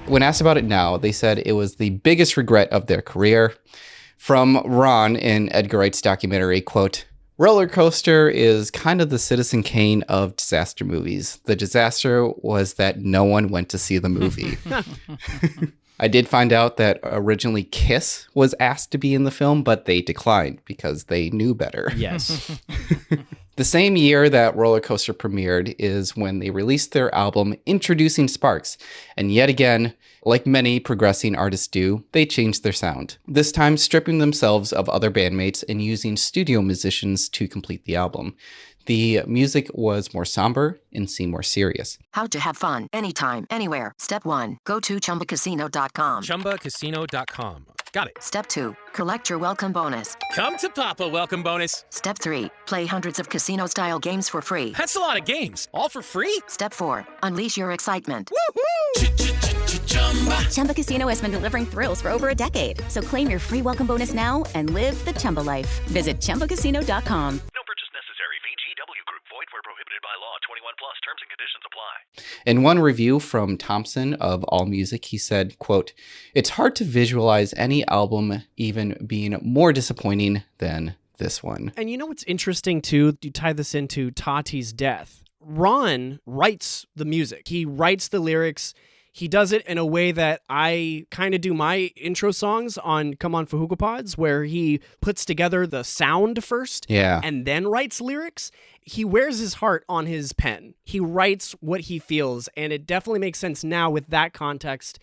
Speaker 4: When asked about it now, they said it was the biggest regret of their career. From Ron in Edgar Wright's documentary, quote, "Rollercoaster is kind of the Citizen Kane of disaster movies. The disaster was that no one went to see the movie." I did find out that originally Kiss was asked to be in the film, but they declined because they knew better.
Speaker 6: Yes.
Speaker 4: The same year that Rollercoaster premiered is when they released their album Introducing Sparks. And yet again, like many progressing artists do, they changed their sound. This time stripping themselves of other bandmates and using studio musicians to complete the album. The music was more somber and seemed more serious.
Speaker 13: How to have fun anytime, anywhere. Step 1. Go to ChumbaCasino.com.
Speaker 14: ChumbaCasino.com. Got it.
Speaker 13: Step 2. Collect your welcome bonus.
Speaker 14: Come to Papa welcome bonus.
Speaker 13: Step 3. Play hundreds of casino-style games for free.
Speaker 14: That's a lot of games. All for free?
Speaker 13: Step 4. Unleash your excitement.
Speaker 14: Woohoo!
Speaker 15: Chumba Casino has been delivering thrills for over a decade. So claim your free welcome bonus now and live the Chumba life. Visit ChumbaCasino.com.
Speaker 11: No purchase necessary. VGW Group. Void where prohibited by law. 21 plus. Terms and conditions apply.
Speaker 4: In one review from Thompson of AllMusic, he said, quote, "It's hard to visualize any album even being more disappointing than this one."
Speaker 6: And you know what's interesting, too? You tie this into Tati's death. Ron writes the music. He writes the lyrics. He does it in a way that I kind of do my intro songs on Come On Fahukapods, where he puts together the sound first and then writes lyrics. He wears his heart on his pen. He writes what he feels, and it definitely makes sense now with that context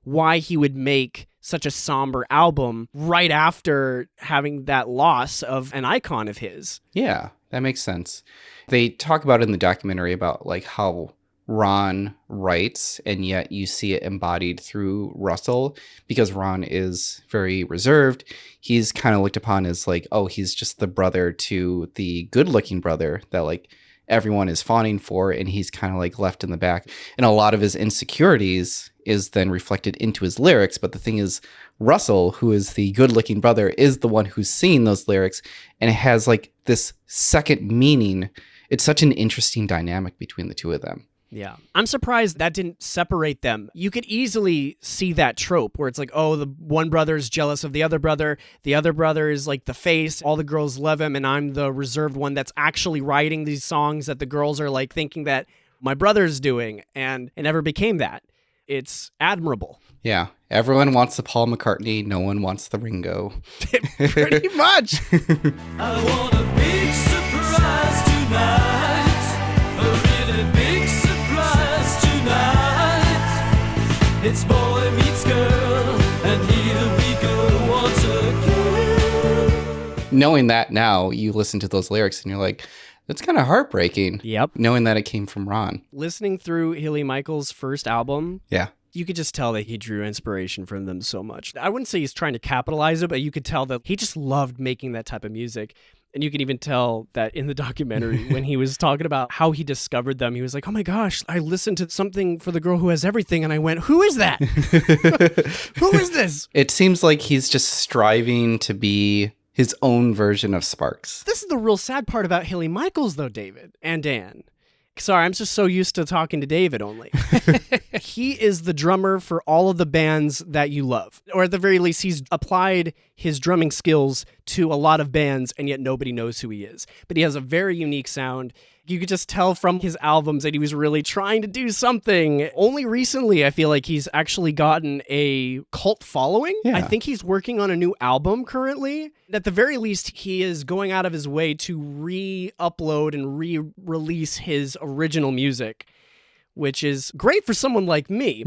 Speaker 6: why he would make such a somber album right after having that loss of an icon of his.
Speaker 4: Yeah, that makes sense. They talk about in the documentary about like how Ron writes, and yet you see it embodied through Russell because Ron is very reserved. He's kind of looked upon as like, oh, he's just the brother to the good-looking brother that like everyone is fawning for, and he's kind of like left in the back. And a lot of his insecurities is then reflected into his lyrics. But the thing is, Russell, who is the good-looking brother, is the one who's seeing those lyrics, and it has like this second meaning. It's such an interesting dynamic between the two of them.
Speaker 6: Yeah. I'm surprised that didn't separate them. You could easily see that trope where it's like, oh, the one brother's jealous of the other brother is like the face, all the girls love him, and I'm the reserved one that's actually writing these songs that the girls are like thinking that my brother's doing, and it never became that. It's admirable.
Speaker 4: Yeah. Everyone wants the Paul McCartney, no one wants the Ringo.
Speaker 6: Pretty much.
Speaker 8: I want a big surprise tonight. A really big surprise tonight. It's boy meets girl, and here we go once again.
Speaker 4: Knowing that now, you listen to those lyrics and you're like, that's kind of heartbreaking.
Speaker 6: Yep.
Speaker 4: Knowing that it came from Ron.
Speaker 6: Listening through Hilly Michaels' first album.
Speaker 4: Yeah.
Speaker 6: You could just tell that he drew inspiration from them so much. I wouldn't say he's trying to capitalize it, but you could tell that he just loved making that type of music. And you can even tell that in the documentary when he was talking about how he discovered them. He was like, oh my gosh, I listened to something for the girl who has everything. And I went, who is that? Who is this?
Speaker 4: It seems like he's just striving to be his own version of Sparks.
Speaker 6: This is the real sad part about Hilly Michaels, though, David and Dan. Sorry, I'm just so used to talking to David only. He is the drummer for all of the bands that you love. Or at the very least, he's applied his drumming skills to a lot of bands, and yet nobody knows who he is. But he has a very unique sound. You could just tell from his albums that he was really trying to do something. Only recently, I feel like he's actually gotten a cult following.
Speaker 4: Yeah.
Speaker 6: I think he's working on a new album currently. At the very least, he is going out of his way to re-upload and re-release his original music, which is great for someone like me,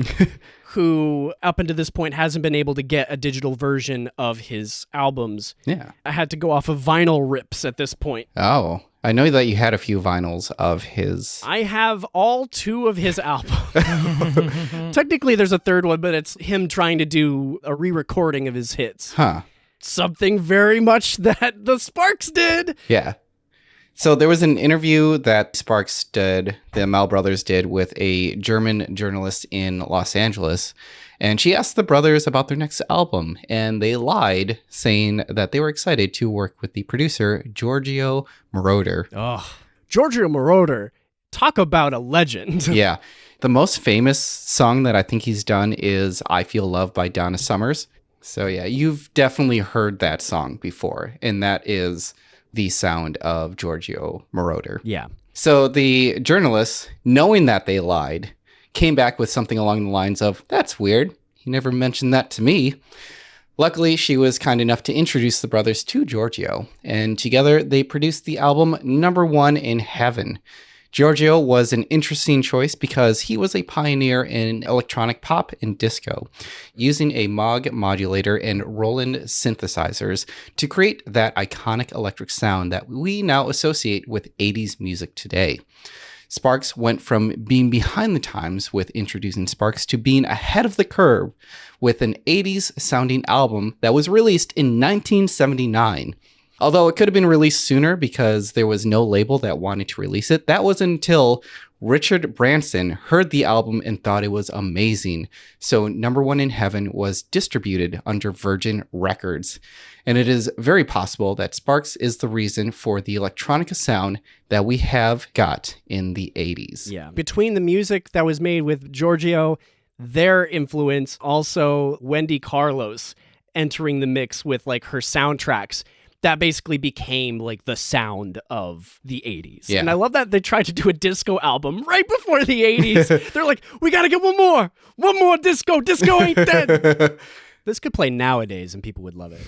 Speaker 6: who up until this point hasn't been able to get a digital version of his albums.
Speaker 4: Yeah.
Speaker 6: I had to go off of vinyl rips at this point.
Speaker 4: Oh, I know that you had a few vinyls of his.
Speaker 6: I have all 2 of his albums. Technically, there's a third one, but it's him trying to do a re-recording of his hits.
Speaker 4: Huh.
Speaker 6: Something very much that the Sparks did.
Speaker 4: Yeah. So there was an interview that Sparks did, the Mel brothers did, with a German journalist in Los Angeles. And she asked the brothers about their next album, and they lied, saying that they were excited to work with the producer, Giorgio Moroder.
Speaker 6: Oh, Giorgio Moroder. Talk about a legend.
Speaker 4: Yeah. The most famous song that I think he's done is I Feel Love by Donna Summers. So yeah, you've definitely heard that song before, and that is the sound of Giorgio Moroder.
Speaker 6: Yeah.
Speaker 4: So the journalists, knowing that they lied, came back with something along the lines of, that's weird. He never mentioned that to me. Luckily, she was kind enough to introduce the brothers to Giorgio, and together they produced the album Number 1 in Heaven. Giorgio was an interesting choice because he was a pioneer in electronic pop and disco, using a Moog modulator and Roland synthesizers to create that iconic electric sound that we now associate with 80s music today. Sparks went from being behind the times with introducing Sparks to being ahead of the curve with an 80s sounding album that was released in 1979. Although it could have been released sooner because there was no label that wanted to release it, that was until Richard Branson heard the album and thought it was amazing. So Number 1 in Heaven was distributed under Virgin Records. And it is very possible that Sparks is the reason for the electronica sound that we have got in the 80s.
Speaker 6: Yeah. Between the music that was made with Giorgio, their influence, also Wendy Carlos entering the mix with like her soundtracks. that basically became like the sound of the 80s.
Speaker 4: Yeah.
Speaker 6: And I love that they tried to do a disco album right before the 80s. They're like, we got to get one more disco. Disco ain't dead. This could play nowadays and people would love it.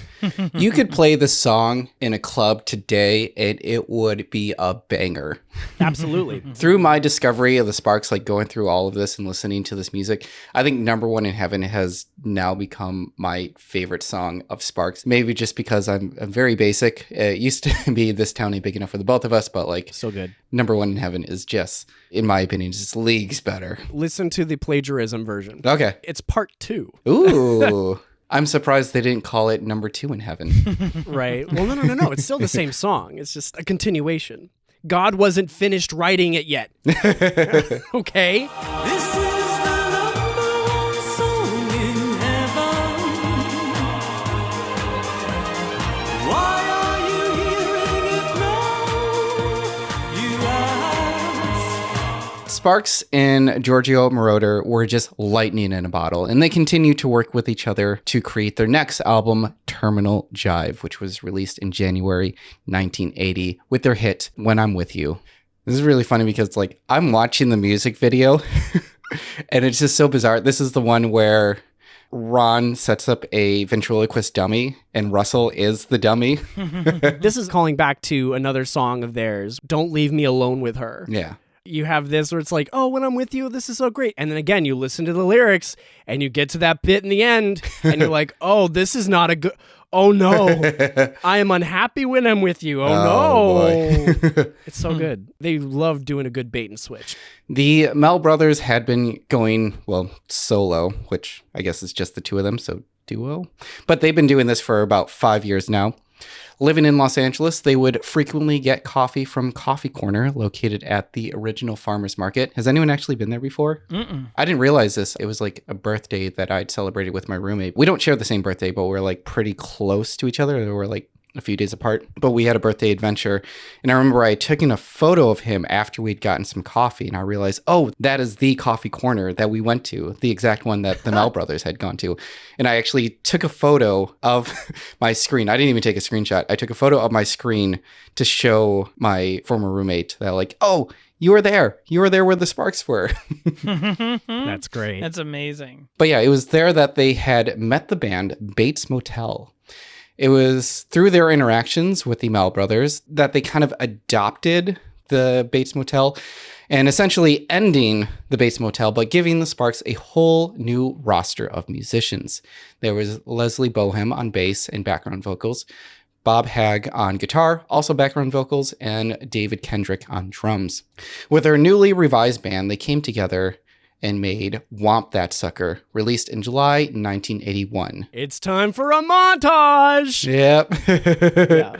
Speaker 4: You could play the song in a club today and it would be a banger.
Speaker 6: Absolutely.
Speaker 4: Through my discovery of the Sparks, like going through all of this and listening to this music, I think Number One in Heaven has now become my favorite song of Sparks. Maybe just because I'm very basic. It used to be This Town Ain't Big Enough for the Both of Us, but like
Speaker 6: so good.
Speaker 4: Number One in Heaven is just, in my opinion, just leagues better.
Speaker 6: Listen to the plagiarism version.
Speaker 4: Okay.
Speaker 6: It's part 2.
Speaker 4: Ooh. I'm surprised they didn't call it Number Two in Heaven.
Speaker 6: Right. Well, no. It's still the same song. It's just a continuation. God wasn't finished writing it yet. Okay?
Speaker 8: This is the number one song in heaven. Why are you hearing it now? You ask.
Speaker 4: Sparks and Giorgio Moroder were just lightning in a bottle, and they continue to work with each other to create their next album, Terminal Jive, which was released in January 1980 with their hit, When I'm With You. This is really funny because, like, I'm watching the music video, and it's just so bizarre. This is the one where Ron sets up a ventriloquist dummy, and Russell is the dummy.
Speaker 6: This is calling back to another song of theirs, Don't Leave Me Alone with Her.
Speaker 4: Yeah.
Speaker 6: You have this where it's like, oh, when I'm with you, this is so great. And then again, you listen to the lyrics and you get to that bit in the end and you're like, oh, this is not a good, oh no, I am unhappy when I'm with you. Oh no. It's so good. They love doing a good bait and switch.
Speaker 4: The Mel brothers had been going, well, solo, which I guess is just the two of them, so duo. But they've been doing this for about 5 years now. Living in Los Angeles, they would frequently get coffee from Coffee Corner, located at the original farmer's market. Has anyone actually been there before?
Speaker 5: Mm-mm.
Speaker 4: I didn't realize this. It was like a birthday that I'd celebrated with my roommate. We don't share the same birthday, but we're like pretty close to each other. We're like a few days apart, but we had a birthday adventure. And I remember I took in a photo of him after we'd gotten some coffee, and I realized, oh, that is the Coffee Corner that we went to, the exact one that the Mel brothers had gone to. And I actually took a photo of my screen. I didn't even take a screenshot. I took a photo of my screen to show my former roommate that, like, oh, you were there. You were there where the Sparks were.
Speaker 6: That's great.
Speaker 5: That's amazing.
Speaker 4: But yeah, it was there that they had met the band Bates Motel. It was through their interactions with the Mel brothers that they kind of adopted the Bates Motel and essentially ending the Bates Motel, but giving the Sparks a whole new roster of musicians. There was Leslie Bohem on bass and background vocals, Bob Hagg on guitar, also background vocals, and David Kendrick on drums. With their newly revised band, they came together and made Womp That Sucker, released in July 1981.
Speaker 6: It's time for a montage!
Speaker 4: Yep.
Speaker 6: Yeah.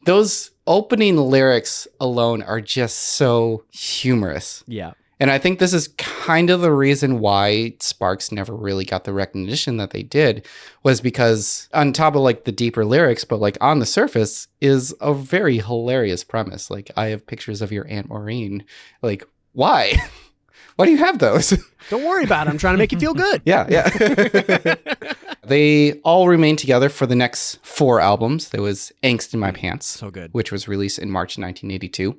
Speaker 4: Those opening lyrics alone are just so humorous.
Speaker 6: Yeah.
Speaker 4: And I think this is kind of the reason why Sparks never really got the recognition that they did, was because on top of like the deeper lyrics, but like on the surface is a very hilarious premise. Like, I have pictures of your Aunt Maureen. Like, why? Why do you have those?
Speaker 6: Don't worry about it. I'm trying to make you feel good.
Speaker 4: Yeah. They all remained together for the next 4 albums. There was Angst in My Pants.
Speaker 6: So good.
Speaker 4: Which was released in March 1982.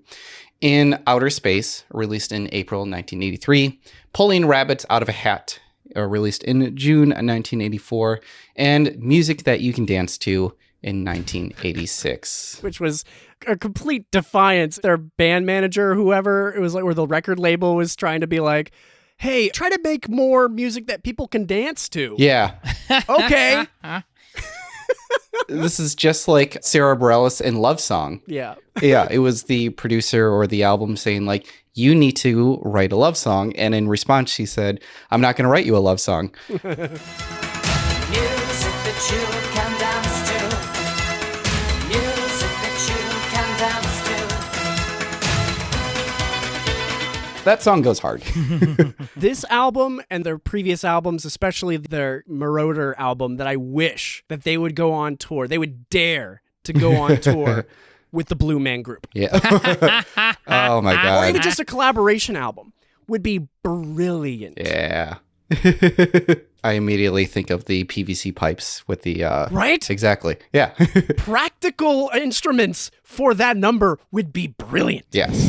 Speaker 4: In Outer Space, released in April 1983. Pulling Rabbits Out of a Hat, released in June 1984. And Music That You Can Dance To in 1986.
Speaker 6: Which was a complete defiance. Their band manager, whoever, it was like where the record label was trying to be like, hey, try to make more music that people can dance to.
Speaker 4: Yeah.
Speaker 6: Okay.
Speaker 4: This is just like Sarah Bareilles in Love Song.
Speaker 6: Yeah.
Speaker 4: Yeah, it was the producer or the album saying like, you need to write a love song. And in response, she said, I'm not going to write you a love song.
Speaker 8: Music that you can dance to. Music that you can dance to.
Speaker 4: That song goes hard.
Speaker 6: This album and their previous albums, especially their Marauder album, that I wish that they would go on tour. They would dare to go on tour with the Blue Man Group.
Speaker 4: Yeah. Oh my God.
Speaker 6: Or even just a collaboration album would be brilliant.
Speaker 4: Yeah. I immediately think of the PVC pipes with the...
Speaker 6: Right?
Speaker 4: Exactly. Yeah.
Speaker 6: Practical instruments for that number would be brilliant.
Speaker 4: Yes.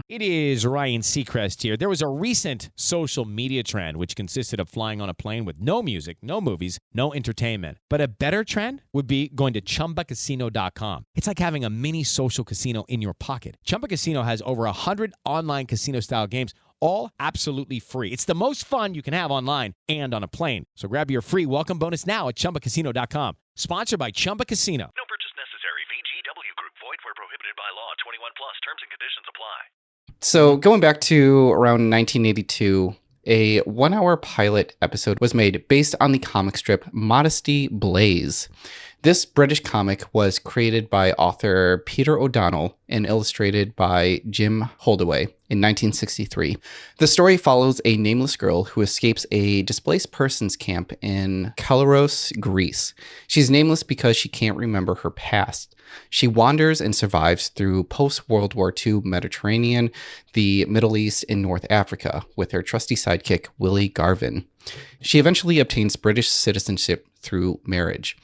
Speaker 16: It is Ryan Seacrest here. There was a recent social media trend which consisted of flying on a plane with no music, no movies, no entertainment. But a better trend would be going to ChumbaCasino.com. It's like having a mini social casino in your pocket. Chumba Casino has over 100 online casino-style games, all absolutely free. It's the most fun you can have online and on a plane. So grab your free welcome bonus now at ChumbaCasino.com. Sponsored by Chumba Casino.
Speaker 11: No purchase necessary. VGW Group. Void where prohibited by law. 21 plus. Terms and conditions apply.
Speaker 4: So going back to around 1982, a 1-hour pilot episode was made based on the comic strip Modesty Blaise. This British comic was created by author Peter O'Donnell and illustrated by Jim Holdaway in 1963. The story follows a nameless girl who escapes a displaced persons camp in Kalaros, Greece. She's nameless because she can't remember her past. She wanders and survives through post-World War II Mediterranean, the Middle East, and North Africa with her trusty sidekick, Willie Garvin. She eventually obtains British citizenship through marriage.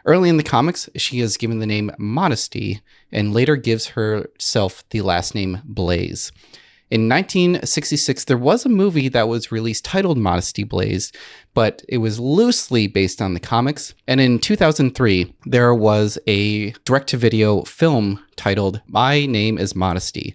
Speaker 4: Early in the comics, she is given the name Modesty and later gives herself the last name Blaise. In 1966, there was a movie that was released titled Modesty Blaise, but it was loosely based on the comics. And in 2003, there was a direct-to-video film titled My Name is Modesty,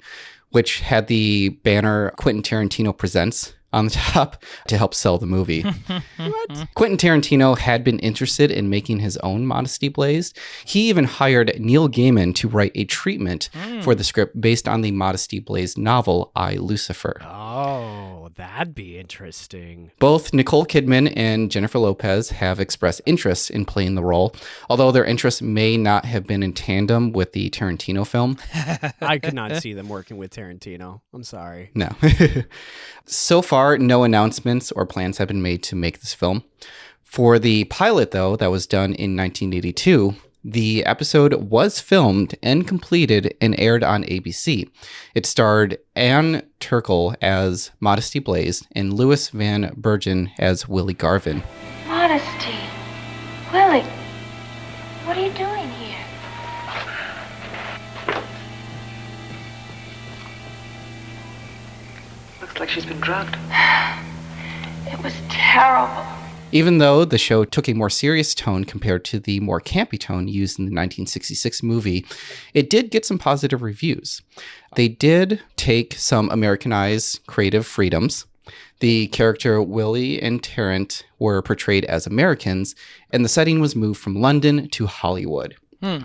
Speaker 4: which had the banner Quentin Tarantino Presents on the top to help sell the movie. What? Quentin Tarantino had been interested in making his own Modesty Blaise. He even hired Neil Gaiman to write a treatment for the script based on the Modesty Blaise novel, I, Lucifer.
Speaker 6: Oh, that'd be interesting.
Speaker 4: Both Nicole Kidman and Jennifer Lopez have expressed interest in playing the role, although their interests may not have been in tandem with the Tarantino film.
Speaker 6: I could not see them working with Tarantino. I'm sorry.
Speaker 4: No. So far, no announcements or plans have been made to make this film. For the pilot, though, that was done in 1982, the episode was filmed and completed and aired on ABC. It starred Anne Turkel as Modesty Blaise and Louis Van Bergen as Willie Garvin.
Speaker 17: Modesty. Willie, what are you doing here?
Speaker 18: Looks like she's been drugged.
Speaker 17: It was terrible.
Speaker 4: Even though the show took a more serious tone compared to the more campy tone used in the 1966 movie, it did get some positive reviews. They did take some Americanized creative freedoms. The character Willie and Tarrant were portrayed as Americans, and the setting was moved from London to Hollywood.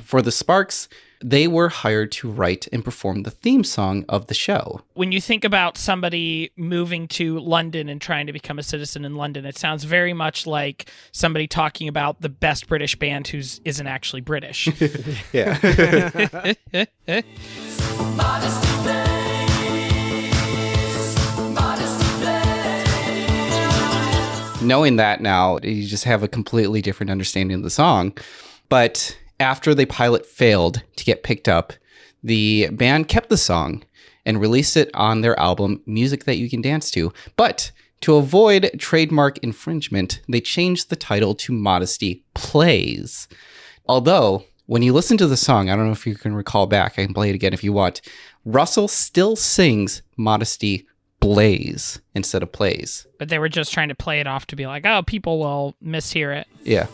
Speaker 4: For the Sparks, they were hired to write and perform the theme song of the show.
Speaker 5: When you think about somebody moving to London and trying to become a citizen in London, it sounds very much like somebody talking about the best British band who isn't actually British.
Speaker 4: Yeah. Knowing that now, you just have a completely different understanding of the song. But after the pilot failed to get picked up, the band kept the song and released it on their album, Music That You Can Dance To. But to avoid trademark infringement, they changed the title to Modesty Plays. Although, when you listen to the song, I don't know if you can recall back, I can play it again if you want, Russell still sings Modesty Blaise instead of Plays.
Speaker 5: But they were just trying to play it off to be like, oh, people will mishear it.
Speaker 4: Yeah.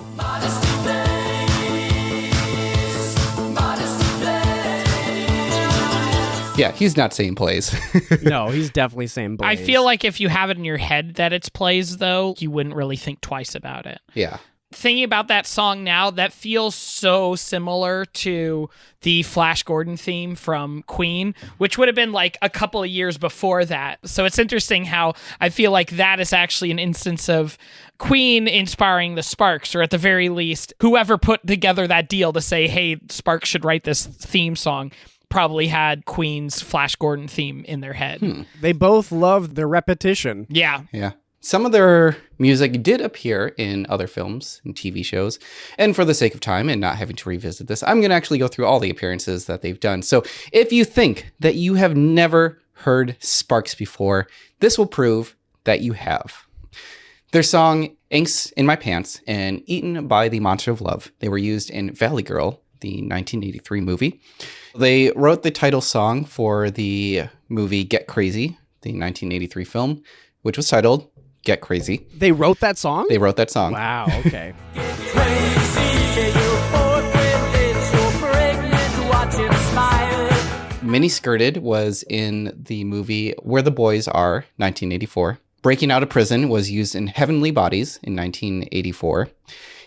Speaker 4: Yeah, he's not saying Plays.
Speaker 6: No, he's definitely saying Blaise.
Speaker 5: I feel like if you have it in your head that it's Plays, though, you wouldn't really think twice about it.
Speaker 4: Yeah.
Speaker 5: Thinking about that song now, that feels so similar to the Flash Gordon theme from Queen, which would have been like a couple of years before that. So it's interesting how I feel like that is actually an instance of Queen inspiring the Sparks, or at the very least, whoever put together that deal to say, hey, Sparks should write this theme song, probably had Queen's Flash Gordon theme in their head.
Speaker 6: They both loved the repetition.
Speaker 5: Yeah.
Speaker 4: Yeah. Some of their music did appear in other films and TV shows. And for the sake of time and not having to revisit this, I'm going to actually go through all the appearances that they've done. So if you think that you have never heard Sparks before, this will prove that you have. Their song, Inks in My Pants and Eaten by the Monster of Love, they were used in Valley Girl, the 1983 movie. They wrote the title song for the movie Get Crazy, the 1983 film, which was titled Get Crazy.
Speaker 6: They wrote that song?
Speaker 4: They wrote that song.
Speaker 6: Wow, okay.
Speaker 4: Mini Skirted was in the movie Where the Boys Are, 1984. Breaking Out of Prison was used in Heavenly Bodies in 1984.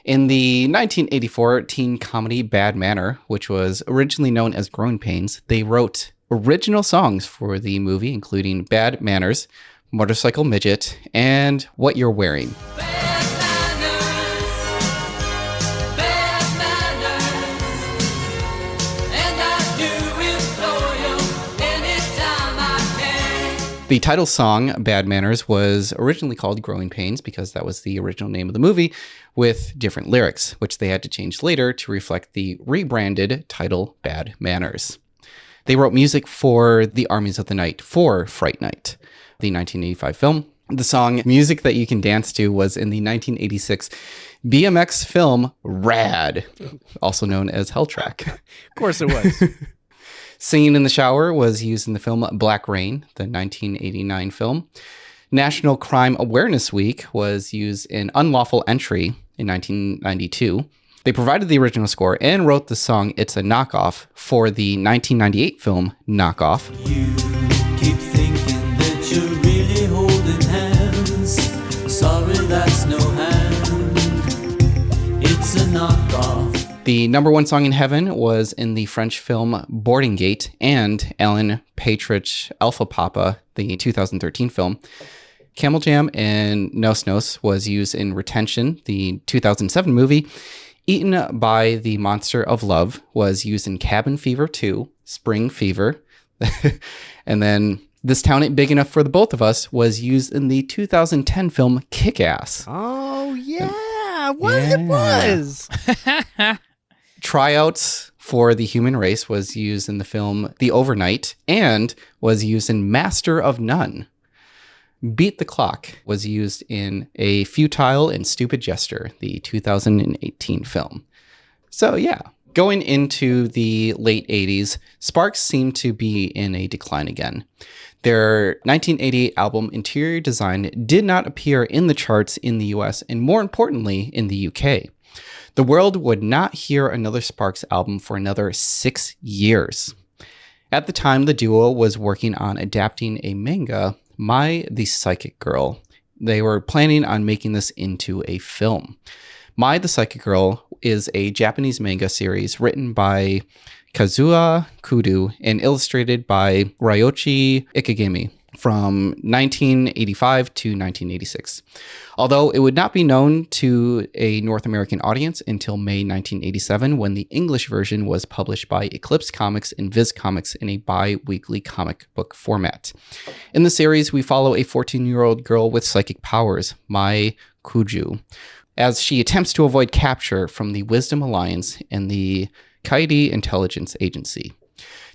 Speaker 4: In the 1984 teen comedy Bad Manner, which was originally known as Growing Pains, they wrote original songs for the movie, including Bad Manners, Motorcycle Midget, and What You're Wearing. The title song, Bad Manners, was originally called Growing Pains because that was the original name of the movie, with different lyrics, which they had to change later to reflect the rebranded title, Bad Manners. They wrote music for The Armies of the Night for Fright Night, the 1985 film. The song Music That You Can Dance To was in the 1986 BMX film Rad, also known as Hell Track.
Speaker 6: Of course it was.
Speaker 4: Singing in the Shower was used in the film Black Rain, the 1989 film. National Crime Awareness Week was used in Unlawful Entry in 1992. They provided the original score and wrote the song It's a Knockoff for the 1998 film Knockoff.
Speaker 8: You keep thinking that you're really holding hands. Sorry, that's no hand. It's a knockoff.
Speaker 4: The number one song in heaven was in the French film Boarding Gate and Alan Partridge Alpha Papa, the 2013 film. Camel Jam and Nos Nos was used in Retention, the 2007 movie. Eaten by the Monster of Love was used in Cabin Fever 2, Spring Fever. And then This Town Ain't Big Enough for the Both of Us was used in the 2010 film Kick-Ass.
Speaker 6: Oh, yeah. It was.
Speaker 4: Tryouts for the Human Race was used in the film The Overnight and was used in Master of None. Beat the Clock was used in A Futile and Stupid Gesture, the 2018 film. So yeah, going into the late 80s, Sparks seemed to be in a decline again. Their 1988 album Interior Design did not appear in the charts in the US and more importantly in the UK. The world would not hear another Sparks album for another 6 years. At the time, the duo was working on adapting a manga, My the Psychic Girl. They were planning on making this into a film. My the Psychic Girl is a Japanese manga series written by Kazuha Kudo and illustrated by Ryoichi Ikegami from 1985 to 1986. Although it would not be known to a North American audience until May 1987 when the English version was published by Eclipse Comics and Viz Comics in a bi-weekly comic book format. In the series, we follow a 14-year-old girl with psychic powers, Mai Kuju, as she attempts to avoid capture from the Wisdom Alliance and the Kaidi Intelligence Agency.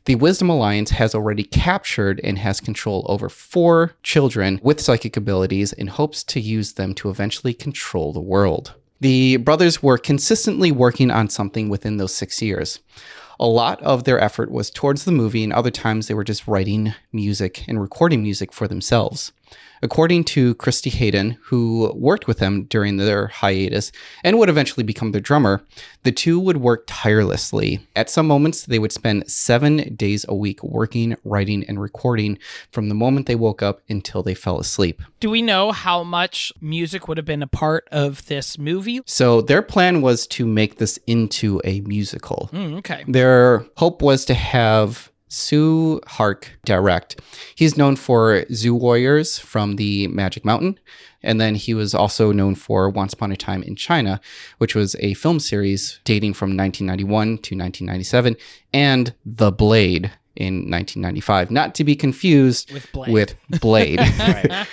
Speaker 4: The Wisdom Alliance has already captured and has control over 4 children with psychic abilities and hopes to use them to eventually control the world. The brothers were consistently working on something within those 6 years. A lot of their effort was towards the movie, and other times they were just writing music and recording music for themselves. According to Christy Hayden, who worked with them during their hiatus and would eventually become their drummer, the two would work tirelessly. At some moments, they would spend 7 days a week working, writing, and recording from the moment they woke up until they fell asleep.
Speaker 5: Do we know how much music would have been a part of this movie?
Speaker 4: So their plan was to make this into a musical.
Speaker 5: Okay.
Speaker 4: Their hope was to have Sue Hark direct. He's known for Zoo Warriors from the Magic Mountain, and then he was also known for Once Upon a Time in China, which was a film series dating from 1991 to 1997, and The Blade in 1995, not to be confused with Blade.
Speaker 6: Right.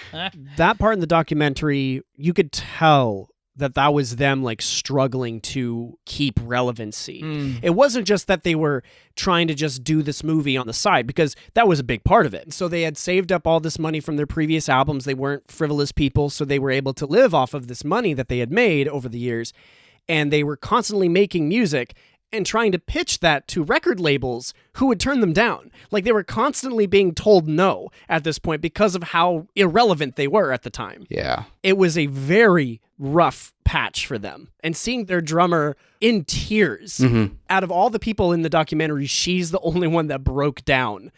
Speaker 6: That part in the documentary, you could tell that was them like struggling to keep relevancy. It wasn't just that they were trying to just do this movie on the side, because that was a big part of it. So they had saved up all this money from their previous albums. They weren't frivolous people, so they were able to live off of this money that they had made over the years. And they were constantly making music and trying to pitch that to record labels who would turn them down. Like, they were constantly being told no at this point because of how irrelevant they were at the time.
Speaker 4: Yeah.
Speaker 6: It was a very rough patch for them. And seeing their drummer in tears, out of all the people in the documentary, she's the only one that broke down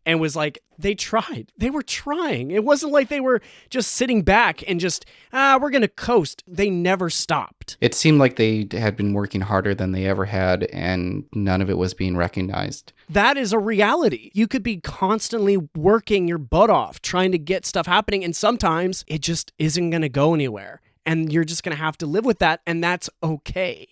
Speaker 6: and was like, they tried. They were trying. It wasn't like they were just sitting back and just, we're going to coast. They never stopped.
Speaker 4: It seemed like they had been working harder than they ever had, and none of it was being recognized.
Speaker 6: That is a reality. You could be constantly working your butt off, trying to get stuff happening, and sometimes it just isn't going to go anywhere. And you're just going to have to live with that, and that's okay.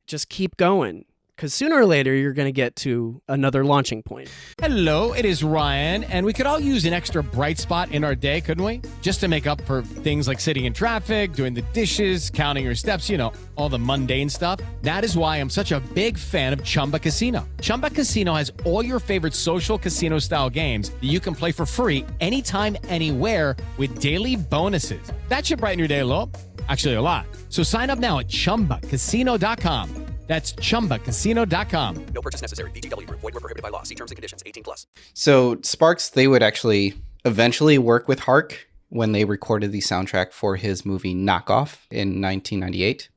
Speaker 6: Just keep going. Because sooner or later, you're going to get to another launching point.
Speaker 16: Hello, it is Ryan, and we could all use an extra bright spot in our day, couldn't we? Just to make up for things like sitting in traffic, doing the dishes, counting your steps, you know, all the mundane stuff. That is why I'm such a big fan of Chumba Casino. Chumba Casino has all your favorite social casino-style games that you can play for free anytime, anywhere with daily bonuses. That should brighten your day a little. Actually, a lot. So sign up now at ChumbaCasino.com. That's ChumbaCasino.com.
Speaker 18: No purchase necessary. VGW Group. Void where prohibited by law. See terms and conditions. 18+.
Speaker 4: So Sparks, they would actually eventually work with Hark when they recorded the soundtrack for his movie Knockoff in 1998.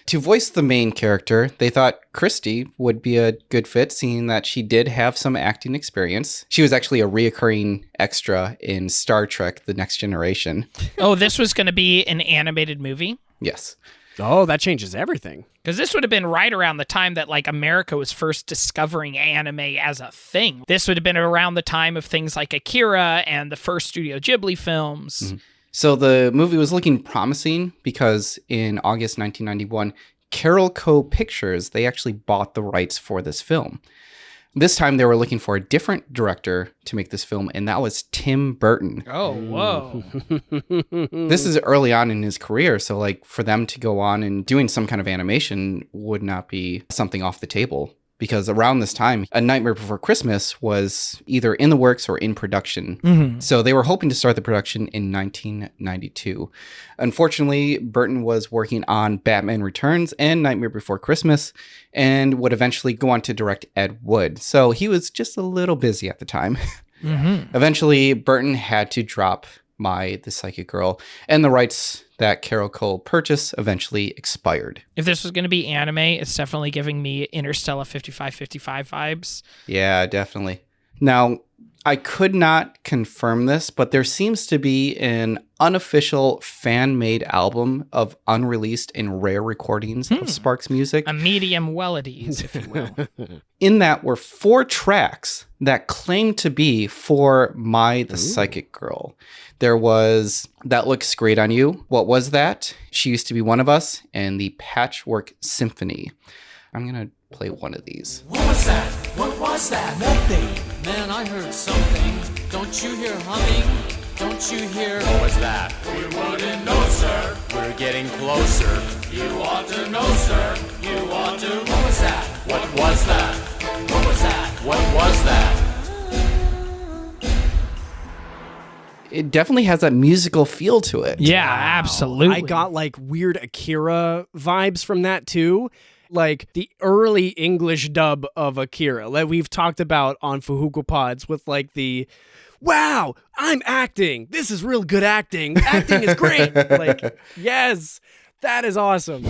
Speaker 4: To voice the main character, they thought Christy would be a good fit, seeing that she did have some acting experience. She was actually a reoccurring extra in Star Trek: The Next Generation.
Speaker 5: Oh, this was going to be an animated movie?
Speaker 4: Yes.
Speaker 6: Oh, that changes everything.
Speaker 5: Because this would have been right around the time that, like, America was first discovering anime as a thing. This would have been around the time of things like Akira and the first Studio Ghibli films.
Speaker 4: Mm-hmm. So the movie was looking promising because in August 1991, Carol Co. Pictures, they actually bought the rights for this film. This time they were looking for a different director to make this film, and that was Tim Burton.
Speaker 5: Oh, whoa.
Speaker 4: This is early on in his career, so like for them to go on and doing some kind of animation would not be something off the table. Because around this time, A Nightmare Before Christmas was either in the works or in production.
Speaker 5: Mm-hmm.
Speaker 4: So they were hoping to start the production in 1992. Unfortunately, Burton was working on Batman Returns and Nightmare Before Christmas and would eventually go on to direct Ed Wood. So he was just a little busy at the time.
Speaker 5: Mm-hmm.
Speaker 4: Eventually, Burton had to drop the Psychic Girl, and the rights that Carol Cole purchased eventually expired.
Speaker 5: If this was going to be anime, it's definitely giving me Interstellar 5555 vibes.
Speaker 4: Yeah, definitely. Now, I could not confirm this, but there seems to be an unofficial fan-made album of unreleased and rare recordings of Sparks music.
Speaker 5: A medium melodies, if you will.
Speaker 4: In that were 4 tracks that claimed to be for the Psychic Girl. There was That Looks Great on You, What Was That? She Used to Be One of Us, and the Patchwork Symphony. I'm going to play one of these.
Speaker 8: What was that? What was that? Nothing. Man, I heard something. Don't you hear humming? Don't you hear?
Speaker 14: What was that?
Speaker 8: We wouldn't know, sir.
Speaker 14: We're getting closer.
Speaker 8: You ought to know, sir. You ought to. What was that?
Speaker 14: What was that?
Speaker 8: What was that?
Speaker 14: What was that?
Speaker 4: It definitely has that musical feel to it.
Speaker 5: Yeah, absolutely.
Speaker 6: I got like weird Akira vibes from that too. Like the early English dub of Akira that we've talked about on Fahuku Pods with like the, wow, I'm acting. This is real good acting. Acting is great. Like, yes, that is awesome.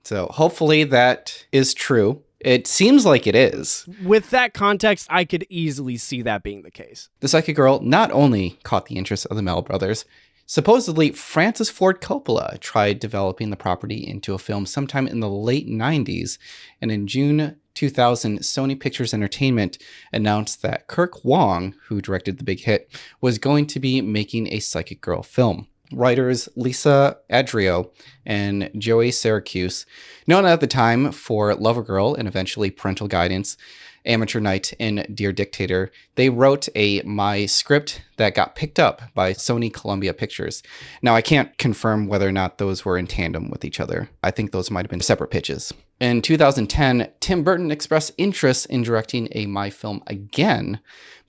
Speaker 4: So hopefully that is true. It seems like it is.
Speaker 6: With that context, I could easily see that being the case.
Speaker 4: The Psychic Girl not only caught the interest of the Mel brothers, supposedly Francis Ford Coppola tried developing the property into a film sometime in the late 90s, and in June 2000, Sony Pictures Entertainment announced that Kirk Wong, who directed the big hit, was going to be making a Psychic Girl film. Writers Lisa Adrio and Joey Syracuse, known at the time for Lover Girl and eventually Parental Guidance, Amateur Night and Dear Dictator, they wrote my script that got picked up by Sony Columbia Pictures. Now, I can't confirm whether or not those were in tandem with each other. I think those might have been separate pitches. In 2010, Tim Burton expressed interest in directing a My Film again,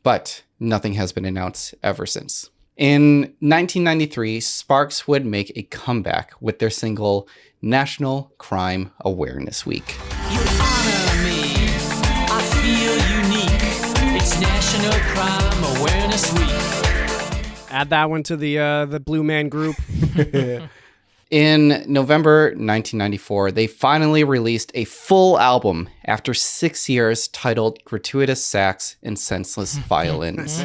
Speaker 4: but nothing has been announced ever since. In 1993, Sparks would make a comeback with their single National Crime Awareness Week.
Speaker 8: You honor me, I feel unique. It's National Crime Awareness Week.
Speaker 6: Add that one to the Blue Man Group.
Speaker 4: In November 1994, they finally released a full album after 6 years titled Gratuitous Sax and Senseless Violins.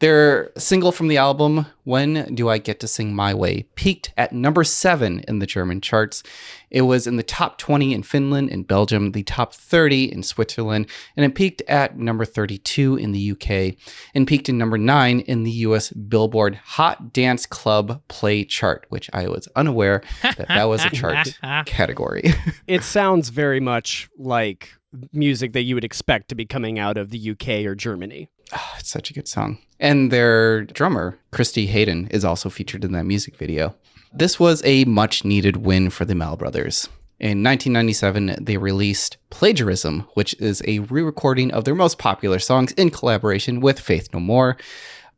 Speaker 4: Their single from the album, When Do I Get to Sing My Way, peaked at number 7 in the German charts. It was in the top 20 in Finland and Belgium, the top 30 in Switzerland, and it peaked at number 32 in the UK, and peaked in number 9 in the US Billboard Hot Dance Club Play chart, which I was unaware that was a chart category.
Speaker 6: It sounds very much like music that you would expect to be coming out of the UK or Germany.
Speaker 4: Oh, it's such a good song. And their drummer, Christy Hayden, is also featured in that music video. This was a much needed win for the Mal Brothers. In 1997, they released Plagiarism, which is a re-recording of their most popular songs in collaboration with Faith No More,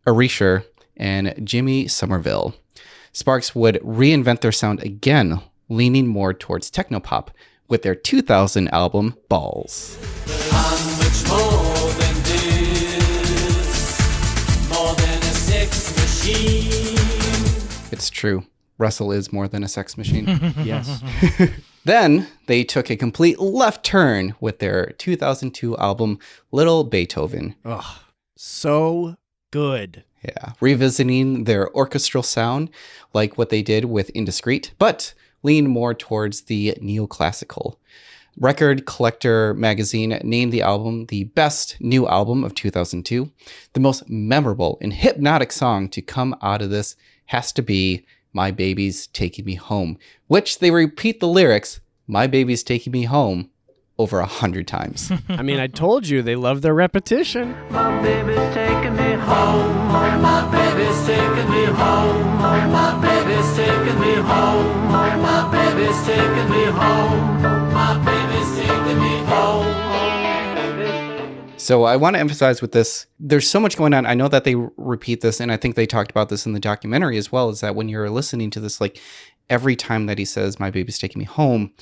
Speaker 4: Erasure, and Jimmy Somerville. Sparks would reinvent their sound again, leaning more towards technopop with their 2000 album, Balls.
Speaker 8: I'm much more than this, more than a sex machine.
Speaker 4: It's true. Russell is more than a sex machine.
Speaker 6: Yes.
Speaker 4: Then they took a complete left turn with their 2002 album, Little Beethoven.
Speaker 6: Oh, so good.
Speaker 4: Yeah. Revisiting their orchestral sound, like what they did with Indiscreet, but lean more towards the neoclassical. Record Collector magazine named the album the best new album of 2002. The most memorable and hypnotic song to come out of this has to be My Baby's Taking Me Home, which they repeat the lyrics, My Baby's Taking Me Home, over 100 times.
Speaker 6: I mean, I told you they love their repetition.
Speaker 8: My baby's taking me home. My baby's taking me home. My baby's taking me home. My baby's taking me home. My baby's taking me home.
Speaker 4: So I want to emphasize with this, there's so much going on. I know that they repeat this, and I think they talked about this in the documentary as well, is that when you're listening to this, like every time that he says, My baby's taking me home,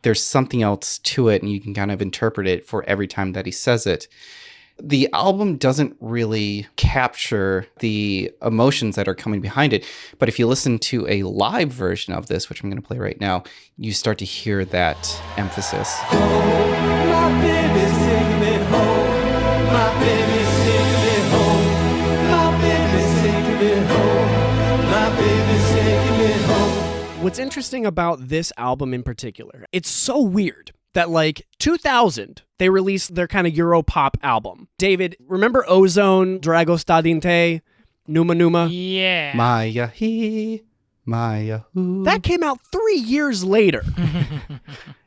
Speaker 4: there's something else to it, and you can kind of interpret it for every time that he says it. The album doesn't really capture the emotions that are coming behind it, but if you listen to a live version of this, which I'm going to play right now, you start to hear that emphasis.
Speaker 8: My baby's taking me home. My baby's taking me home. My baby's taking me home. My baby's taking me home.
Speaker 6: What's interesting about this album in particular, it's so weird that like 2000, they released their kind of Europop album. David, remember Ozone, Drago Stadinte, Numa Numa?
Speaker 5: Yeah.
Speaker 4: Maya he, Maya who.
Speaker 6: That came out 3 years later.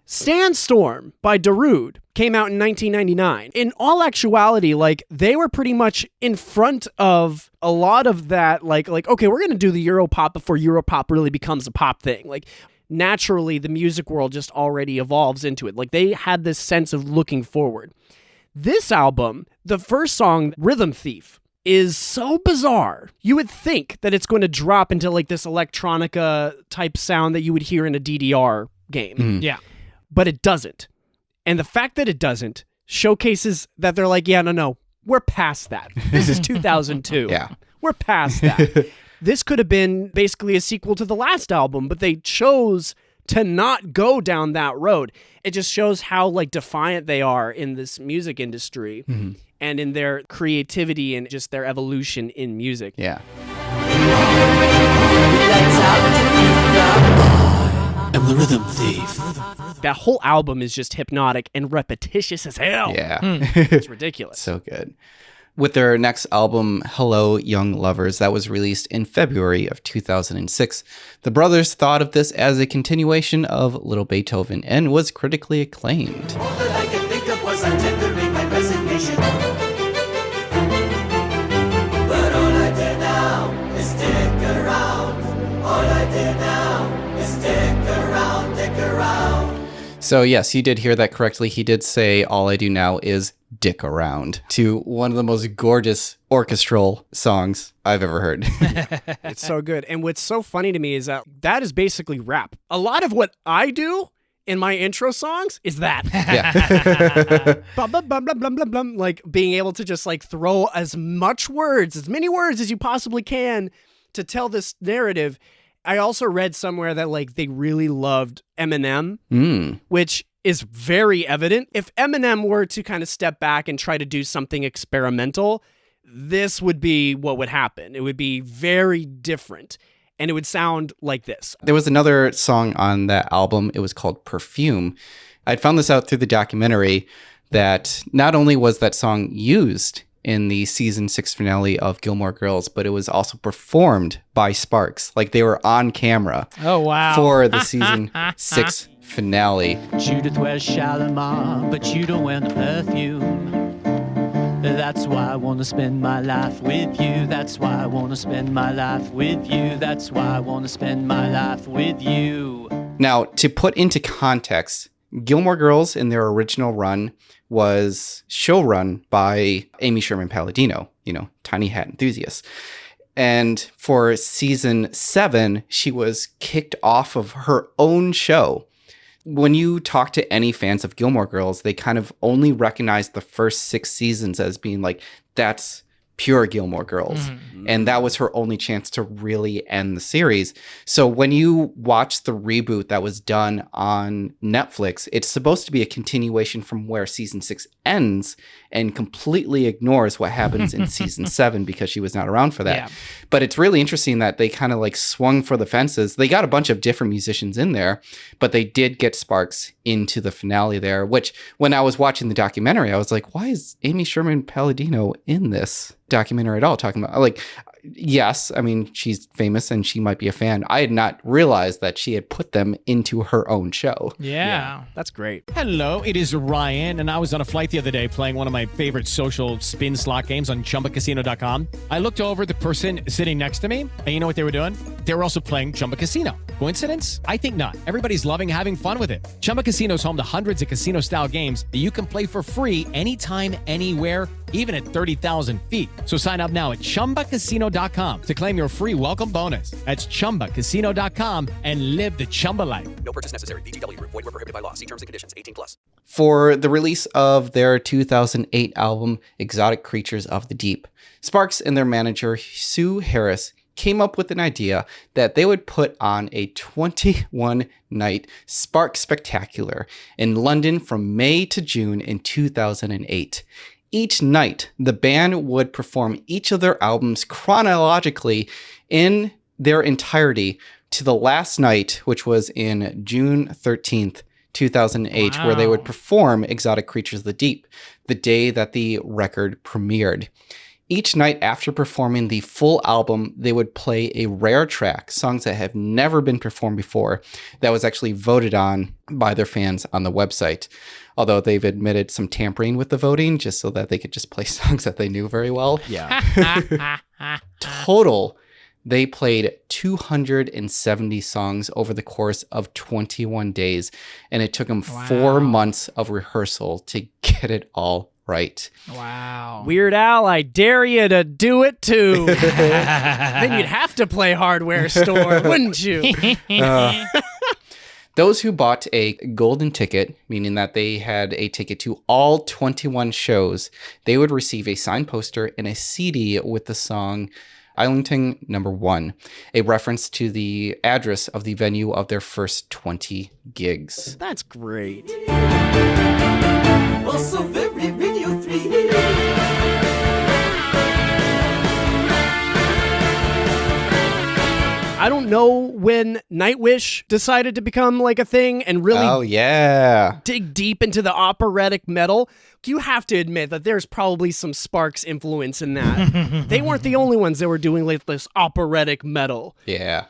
Speaker 6: Sandstorm by Darude came out in 1999. In all actuality, like they were pretty much in front of a lot of that, like okay, we're going to do the Europop before Europop really becomes a pop thing. Like naturally, the music world just already evolves into it. Like they had this sense of looking forward. This album, the first song, Rythm Thief, is so bizarre. You would think that it's going to drop into like this electronica type sound that you would hear in a DDR game.
Speaker 4: Mm.
Speaker 5: Yeah.
Speaker 6: But it doesn't. And the fact that it doesn't showcases that they're like, yeah, no, we're past that. This is 2002.
Speaker 4: Yeah.
Speaker 6: We're past that. This could have been basically a sequel to the last album, but they chose to not go down that road. It just shows how like defiant they are in this music industry and in their creativity and just their evolution in music.
Speaker 4: Yeah.
Speaker 8: I'm the Rythm Thief.
Speaker 6: That whole album is just hypnotic and repetitious as hell.
Speaker 4: Yeah.
Speaker 6: It's ridiculous.
Speaker 4: So good. With their next album, Hello, Young Lovers, that was released in February of 2006. The brothers thought of this as a continuation of Little Beethoven and was critically acclaimed.
Speaker 8: All that I can think of was a
Speaker 4: So yes, you did hear that correctly. He did say all I do now is dick around to one of the most gorgeous orchestral songs I've ever heard.
Speaker 6: It's so good. And what's so funny to me is that is basically rap. A lot of what I do in my intro songs is that.
Speaker 4: Yeah.
Speaker 6: Bum, bum, bum, bum, bum, bum, bum. Like being able to just like throw as many words as you possibly can to tell this narrative. I also read somewhere that like they really loved Eminem, which is very evident. If Eminem were to kind of step back and try to do something experimental, this would be what would happen. It would be very different. And it would sound like this.
Speaker 4: There was another song on that album. It was called Perfume. I'd found this out through the documentary that not only was that song used in the season 6 finale of Girlmore Girls, but it was also performed by Sparks. Like they were on camera.
Speaker 5: Oh, wow.
Speaker 4: For the season 6 finale.
Speaker 8: Judith wears Shalimar, but you don't wear the perfume. That's why I want to spend my life with you. That's why I want to spend my life with you. That's why I want to spend my life with you.
Speaker 4: Now, to put into context, Girlmore Girls in their original run was showrun by Amy Sherman Palladino, Tiny Hat enthusiast. And for season 7, she was kicked off of her own show. When you talk to any fans of Girlmore Girls, they kind of only recognize the first 6 seasons as being like, that's pure Girlmore Girls. Mm-hmm. And that was her only chance to really end the series. So when you watch the reboot that was done on Netflix, it's supposed to be a continuation from where season 6 ends and completely ignores what happens in season 7 because she was not around for that. Yeah. But it's really interesting that they kind of like swung for the fences. They got a bunch of different musicians in there, but they did get Sparks into the finale there, which when I was watching the documentary, I was like, why is Amy Sherman Palladino in this documentary at all? Talking about like, yes, I mean, she's famous and she might be a fan. I had not realized that she had put them into her own show.
Speaker 5: Yeah.
Speaker 6: That's great.
Speaker 16: Hello, it is Ryan, and I was on a flight the other day playing one of my favorite social spin slot games on ChumbaCasino.com. I looked over at the person sitting next to me, and you know what they were doing? They were also playing Chumba Casino. Coincidence? I think not. Everybody's loving having fun with it. Chumba Casino is home to hundreds of casino-style games that you can play for free anytime, anywhere, even at 30,000 feet. So sign up now at ChumbaCasino.com to claim your free welcome bonus. That's ChumbaCasino.com and live the Chumba life.
Speaker 18: No purchase necessary. VGW Group. Void where prohibited by law. See terms and conditions. 18+.
Speaker 4: For the release of their 2008 album, Exotic Creatures of the Deep, Sparks and their manager, Sue Harris, came up with an idea that they would put on a 21-night Spark Spectacular in London from May to June in 2008. Each night, the band would perform each of their albums chronologically in their entirety to the last night, which was in June 13th, 2008, where they would perform Exotic Creatures of the Deep, the day that the record premiered. Each night after performing the full album, they would play a rare track, songs that have never been performed before, that was actually voted on by their fans on the website. Although they've admitted some tampering with the voting just so that they could just play songs that they knew very well.
Speaker 6: Yeah.
Speaker 4: Total, they played 270 songs over the course of 21 days. And it took them 4 months of rehearsal to get it all right.
Speaker 5: Wow.
Speaker 6: Weird Al, I dare you to do it too. Then you'd have to play Hardware Store, wouldn't you?
Speaker 4: Those who bought a golden ticket, meaning that they had a ticket to all 21 shows, they would receive a signed poster and a CD with the song Islington N1, a reference to the address of the venue of their first 20 gigs.
Speaker 6: That's great.
Speaker 8: Also very Radio 3.
Speaker 6: I don't know when Nightwish decided to become like a thing and really dig deep into the operatic metal. You have to admit that there's probably some Sparks influence in that. They weren't the only ones that were doing like this operatic metal.
Speaker 4: Yeah.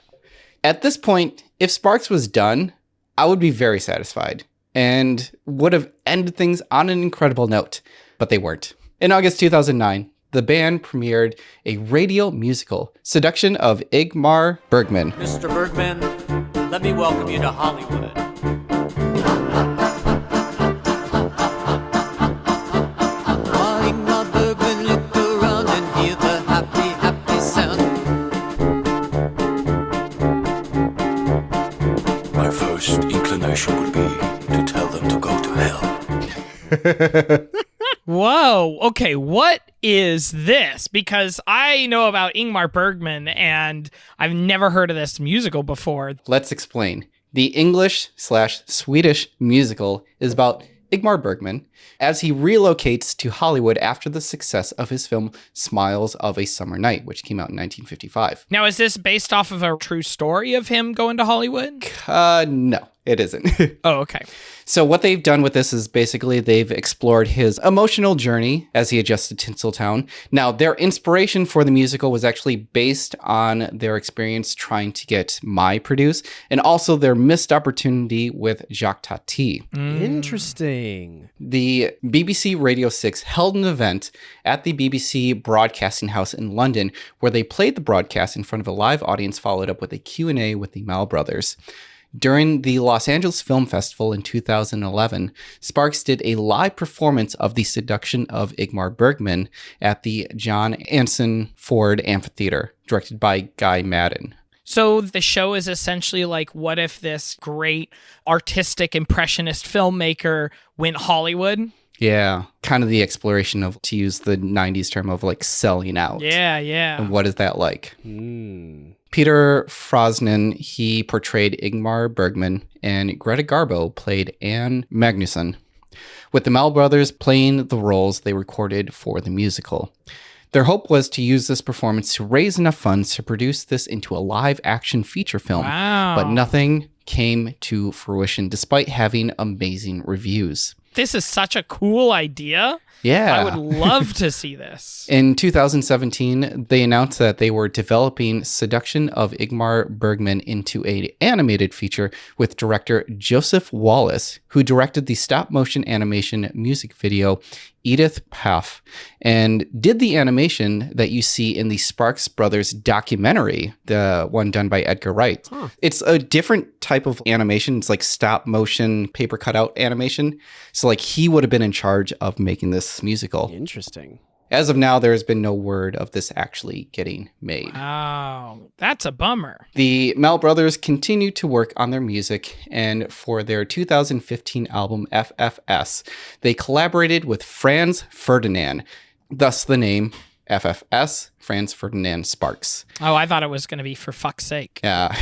Speaker 4: At this point, if Sparks was done, I would be very satisfied and would have ended things on an incredible note, but they weren't. In August 2009, the band premiered a radio musical, Seduction of Ingmar Bergman.
Speaker 8: Mr. Bergman, let me welcome you to Hollywood.
Speaker 5: Whoa. Okay, what is this? Because I know about Ingmar Bergman, and I've never heard of this musical before.
Speaker 4: Let's explain. The English/Swedish musical is about Ingmar Bergman as he relocates to Hollywood after the success of his film Smiles of a Summer Night, which came out in 1955.
Speaker 5: Now, is this based off of a true story of him going to Hollywood?
Speaker 4: No, it isn't.
Speaker 5: Oh, okay.
Speaker 4: So what they've done with this is basically they've explored his emotional journey as he adjusted to Tinseltown. Now, their inspiration for the musical was actually based on their experience trying to get My produced, and also their missed opportunity with Jacques Tati.
Speaker 6: Interesting.
Speaker 4: The BBC Radio 6 held an event at the BBC Broadcasting House in London where they played the broadcast in front of a live audience, followed up with a Q&A with the Mal brothers. During the Los Angeles Film Festival in 2011, Sparks did a live performance of the Seduction of Ingmar Bergman at the John Anson Ford Amphitheater, directed by Guy Madden.
Speaker 5: So the show is essentially like, what if this great artistic impressionist filmmaker went Hollywood?
Speaker 4: Yeah, kind of the exploration of, to use the 90s term, of like selling out.
Speaker 5: Yeah, yeah.
Speaker 4: And what is that like? Peter Frosnan, he portrayed Ingmar Bergman, and Greta Garbo played Anne Magnusson, with the Mal brothers playing the roles they recorded for the musical. Their hope was to use this performance to raise enough funds to produce this into a live-action feature film.
Speaker 5: Wow.
Speaker 4: But nothing came to fruition, despite having amazing reviews.
Speaker 5: This is such a cool idea.
Speaker 4: Yeah.
Speaker 5: I would love to see this.
Speaker 4: In 2017, they announced that they were developing Seduction of Ingmar Bergman into an animated feature with director Joseph Wallace, who directed the stop-motion animation music video Edith Piaf, and did the animation that you see in the Sparks Brothers documentary, the one done by Edgar Wright.
Speaker 6: Huh.
Speaker 4: It's a different type of animation. It's like stop-motion paper cutout animation. So like he would have been in charge of making this musical.
Speaker 6: Interesting.
Speaker 4: As of now, there has been no word of this actually getting made.
Speaker 5: Wow, that's a bummer.
Speaker 4: The Mal brothers continue to work on their music, and for their 2015 album FFS, they collaborated with Franz Ferdinand, thus the name FFS, Franz Ferdinand Sparks.
Speaker 5: Oh, I thought it was going to be For Fuck's Sake.
Speaker 4: Yeah.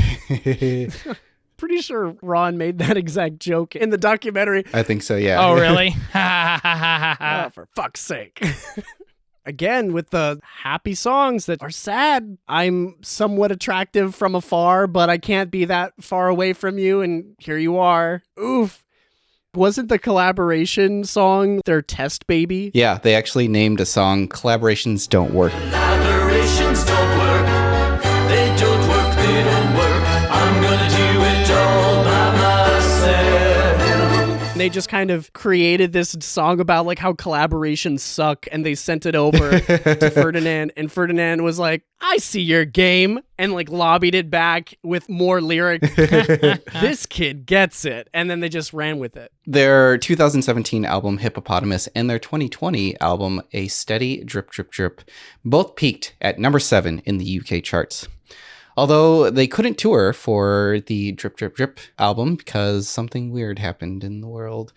Speaker 6: Pretty sure Ron made that exact joke in the documentary.
Speaker 4: I think so, yeah.
Speaker 5: Oh, really?
Speaker 6: Oh, for fuck's sake. Again, with the happy songs that are sad. I'm somewhat attractive from afar, but I can't be that far away from you, and here you are. Oof. Wasn't the collaboration song their test baby?
Speaker 4: Yeah, they actually named a song Collaborations Don't Work.
Speaker 8: Collaborations don't work. They don't work, they don't work. I'm gonna do it all by myself.
Speaker 6: They just kind of created this song about like how collaborations suck, and they sent it over to Ferdinand, and Ferdinand was like, I see your game, and like lobbied it back with more lyric. This kid gets it. And then they just ran with it.
Speaker 4: Their 2017 album Hippopotamus and their 2020 album A Steady Drip Drip Drip both peaked at number 7 in the UK charts. Although they couldn't tour for the Drip Drip Drip album because something weird happened in the world.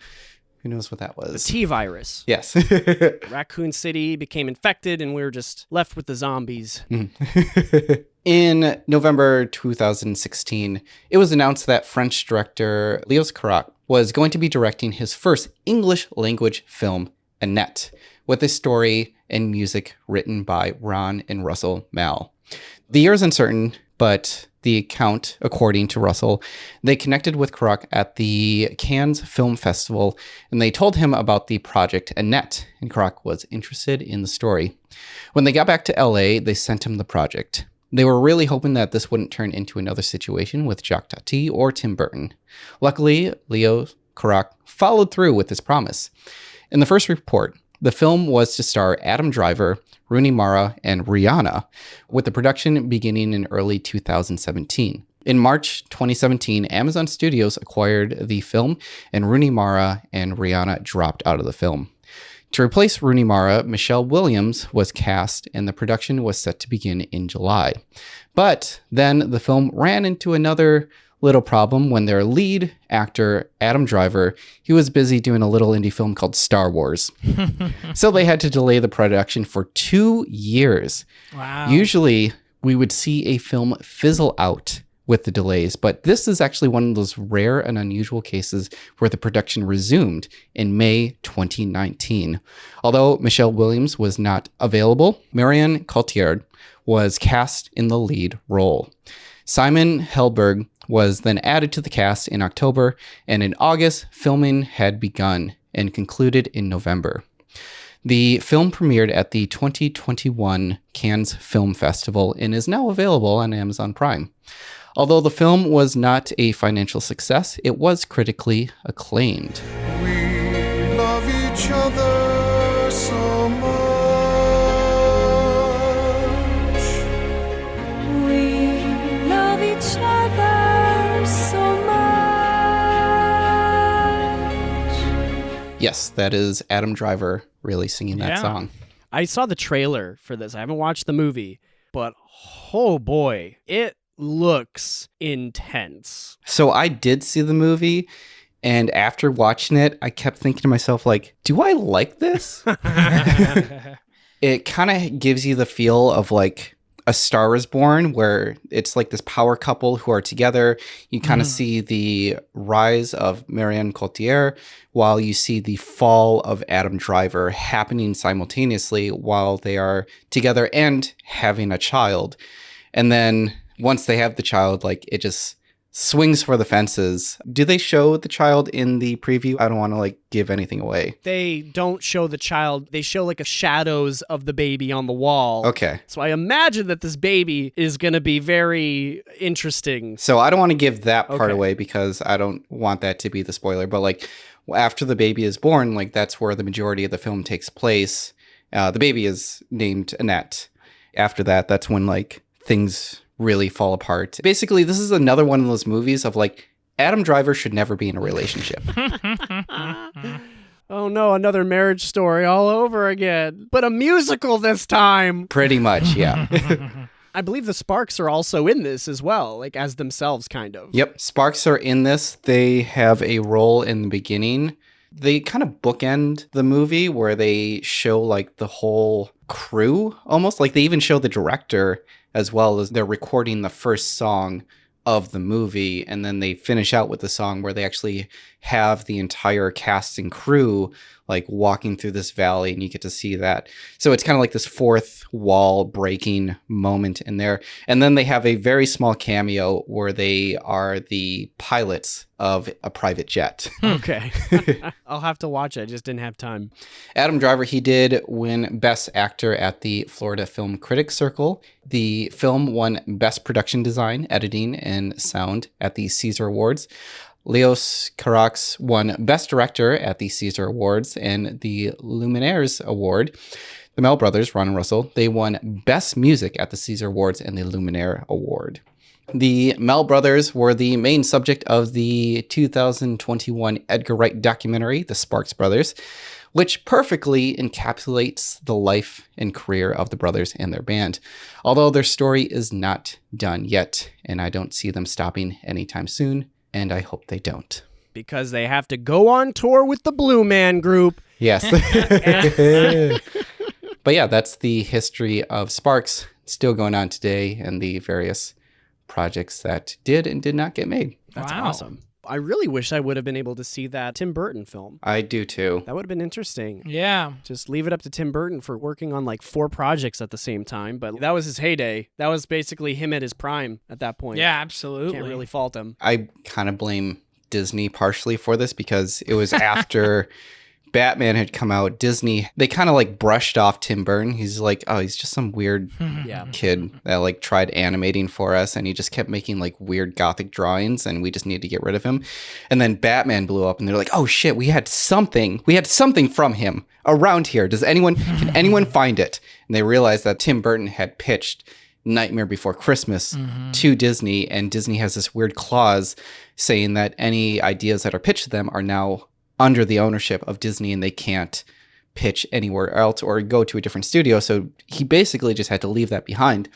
Speaker 4: Who knows what that was?
Speaker 6: The T-virus.
Speaker 4: Yes.
Speaker 6: Raccoon City became infected, and we were just left with the zombies.
Speaker 4: In November 2016, it was announced that French director Léos Carax was going to be directing his first English language film, Annette, with a story and music written by Ron and Russell Mal. The year is uncertain, but the account, according to Russell, they connected with Carax at the Cannes Film Festival, and they told him about the project Annette, and Carax was interested in the story. When they got back to LA, they sent him the project. They were really hoping that this wouldn't turn into another situation with Jacques Tati or Tim Burton. Luckily, Léos Carax followed through with his promise. In the first report, the film was to star Adam Driver, Rooney Mara, and Rihanna, with the production beginning in early 2017. In March 2017, Amazon Studios acquired the film, and Rooney Mara and Rihanna dropped out of the film. To replace Rooney Mara, Michelle Williams was cast, and the production was set to begin in July. But then the film ran into another little problem when their lead actor, Adam Driver, he was busy doing a little indie film called Star Wars. So they had to delay the production for 2 years.
Speaker 5: Wow.
Speaker 4: Usually we would see a film fizzle out with the delays, but this is actually one of those rare and unusual cases where the production resumed in May 2019. Although Michelle Williams was not available, Marion Cotillard was cast in the lead role. Simon Helberg was then added to the cast in October, and in August, filming had begun and concluded in November. The film premiered at the 2021 Cannes Film Festival and is now available on Amazon Prime. Although the film was not a financial success, it was critically acclaimed.
Speaker 7: We love each other so much.
Speaker 8: We love each other so much.
Speaker 4: Yes, that is Adam Driver really singing that song.
Speaker 6: I saw the trailer for this. I haven't watched the movie, but oh boy, it looks intense.
Speaker 4: So I did see the movie, and after watching it, I kept thinking to myself, like, do I like this? It kind of gives you the feel of like A Star is Born, where it's like this power couple who are together. You kind of see the rise of Marion Cotillard while you see the fall of Adam Driver happening simultaneously while they are together and having a child. And then once they have the child, like, it just swings for the fences. Do they show the child in the preview? I don't want to like give anything away.
Speaker 6: They don't show the child. They show like a shadows of the baby on the wall.
Speaker 4: Okay.
Speaker 6: So I imagine that this baby is going to be very interesting.
Speaker 4: So I don't want to give that part away because I don't want that to be the spoiler. But like after the baby is born, like that's where the majority of the film takes place. The baby is named Annette. After that, that's when like things really fall apart. Basically, this is another one of those movies of like Adam Driver should never be in a relationship.
Speaker 6: Oh no, another marriage story all over again. But a musical this time.
Speaker 4: Pretty much, yeah.
Speaker 6: I believe the Sparks are also in this as well, like as themselves kind of.
Speaker 4: Yep, Sparks are in this. They have a role in the beginning. They kind of bookend the movie where they show like the whole crew almost. Like they even show the director as well as they're recording the first song of the movie. And then they finish out with the song where they actually have the entire cast and crew like walking through this valley, and you get to see that. So it's kind of like this fourth wall breaking moment in there. And then they have a very small cameo where they are the pilots of a private jet.
Speaker 6: Okay. I'll have to watch it. I just didn't have time.
Speaker 4: Adam Driver, he did win Best Actor at the Florida Film Critics Circle. The film won Best Production Design, Editing, and Sound at the Caesar Awards. Leos Carax won Best Director at the Caesar Awards and the Luminaires Award. The Mel brothers, Ron and Russell, they won Best Music at the Caesar Awards and the Luminaire Award. The Mel brothers were the main subject of the 2021 Edgar Wright documentary, The Sparks Brothers, which perfectly encapsulates the life and career of the brothers and their band. Although their story is not done yet, and I don't see them stopping anytime soon. And I hope they don't.
Speaker 6: Because they have to go on tour with the Blue Man Group.
Speaker 4: Yes. But yeah, that's the history of Sparks. Still going on today, and the various projects that did and did not get made.
Speaker 6: That's awesome. I really wish I would have been able to see that Tim Burton film.
Speaker 4: I do too.
Speaker 6: That would have been interesting.
Speaker 5: Yeah.
Speaker 6: Just leave it up to Tim Burton for working on like 4 projects at the same time. But that was his heyday. That was basically him at his prime at that point.
Speaker 5: Yeah, absolutely.
Speaker 6: Can't really fault him.
Speaker 4: I kind of blame Disney partially for this because it was after Batman had come out. Disney, they kind of like brushed off Tim Burton. He's like, oh, he's just some weird kid that like tried animating for us, and he just kept making like weird gothic drawings, and we just needed to get rid of him. And then Batman blew up, and they're like, oh shit, we had something from him around here. Can anyone find it? And they realized that Tim Burton had pitched Nightmare Before Christmas to Disney, and Disney has this weird clause saying that any ideas that are pitched to them are now under the ownership of Disney, and they can't pitch anywhere else or go to a different studio. So he basically just had to leave that behind.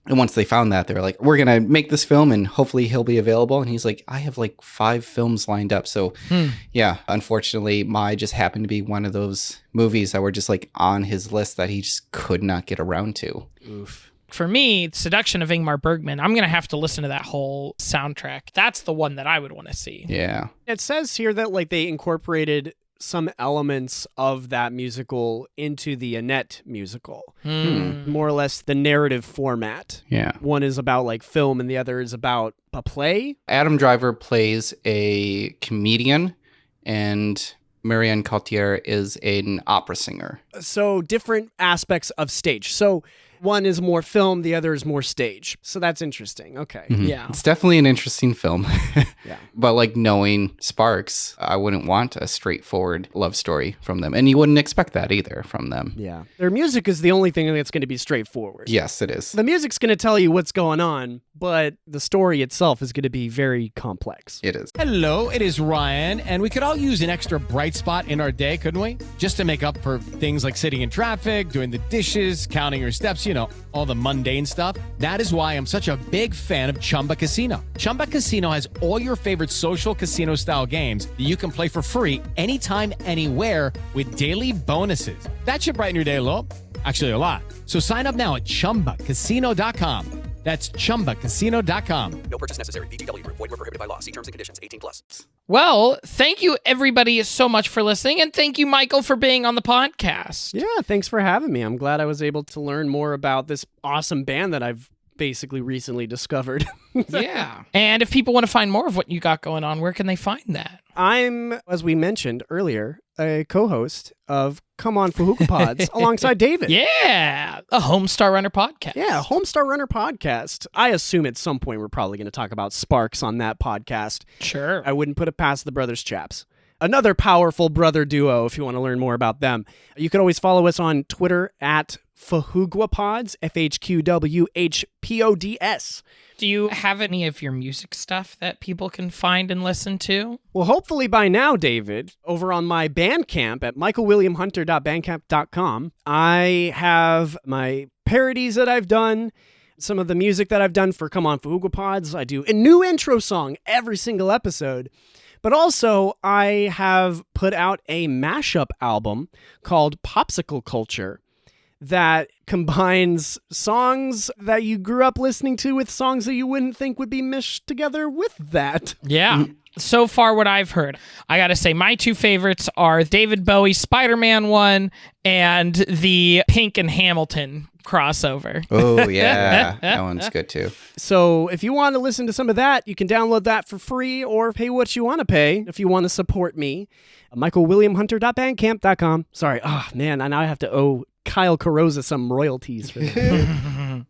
Speaker 4: And once they found that, they were like, we're going to make this film and hopefully he'll be available. And he's like, I have like 5 films lined up. So yeah, unfortunately, Mai just happened to be one of those movies that were just like on his list that he just could not get around to.
Speaker 6: Oof.
Speaker 5: For me, Seduction of Ingmar Bergman, I'm going to have to listen to that whole soundtrack. That's the one that I would want to see.
Speaker 4: Yeah.
Speaker 6: It says here that like they incorporated some elements of that musical into the Annette musical. More or less the narrative format.
Speaker 4: Yeah.
Speaker 6: One is about like film and the other is about a play.
Speaker 4: Adam Driver plays a comedian and Marianne Cotillard is an opera singer.
Speaker 6: So different aspects of stage. So one is more film, the other is more stage. So that's interesting. Okay.
Speaker 5: Yeah.
Speaker 4: It's definitely an interesting film.
Speaker 6: Yeah.
Speaker 4: But like knowing Sparks, I wouldn't want a straightforward love story from them. And you wouldn't expect that either from them.
Speaker 6: Yeah. Their music is the only thing that's going to be straightforward.
Speaker 4: Yes, it is.
Speaker 6: The music's going to tell you what's going on, but the story itself is going to be very complex.
Speaker 4: It is.
Speaker 16: Hello, it is Ryan, and we could all use an extra bright spot in our day, couldn't we? Just to make up for things like sitting in traffic, doing the dishes, counting your steps, you know, all the mundane stuff. That is why I'm such a big fan of Chumba Casino. Chumba Casino has all your favorite social casino style games that you can play for free anytime, anywhere with daily bonuses. That should brighten your day a little. Actually, a lot. So sign up now at ChumbaCasino.com. That's ChumbaCasino.com.
Speaker 18: No purchase necessary. VGW Group. Void where prohibited by law. See terms and conditions. 18+.
Speaker 5: Well, thank you everybody so much for listening, and thank you, Michael, for being on the podcast.
Speaker 6: Yeah, thanks for having me. I'm glad I was able to learn more about this awesome band that I've basically recently discovered.
Speaker 5: Yeah. And if people want to find more of what you got going on, where can they find that?
Speaker 6: I'm, as we mentioned earlier, a co-host of Come On Fahuka Pods alongside David.
Speaker 5: Yeah, a Homestar Runner podcast.
Speaker 6: Yeah, Homestar Runner podcast. I assume at some point we're probably going to talk about Sparks on that podcast.
Speaker 5: Sure.
Speaker 6: I wouldn't put it past the Brothers Chaps. Another powerful brother duo if you want to learn more about them. You can always follow us on Twitter at Fahuguapods, FHQWHPODS.
Speaker 5: Do you have any of your music stuff that people can find and listen to?
Speaker 6: Well, hopefully by now, David, over on my Bandcamp at michaelwilliamhunter.bandcamp.com, I have my parodies that I've done, some of the music that I've done for Come On Fahuka Pods. I do a new intro song every single episode. But also, I have put out a mashup album called Popsicle Culture that combines songs that you grew up listening to with songs that you wouldn't think would be meshed together with that.
Speaker 5: Yeah. So far, what I've heard, I got to say, my two favorites are David Bowie's Spider-Man one and the Pink and Hamilton crossover.
Speaker 4: Oh, yeah. That one's good, too.
Speaker 6: So if you want to listen to some of that, you can download that for free or pay what you want to pay if you want to support me. michaelwilliamhunter.bandcamp.com. Sorry. Oh, man. And now I have to owe Kyle Carosa some royalties for that.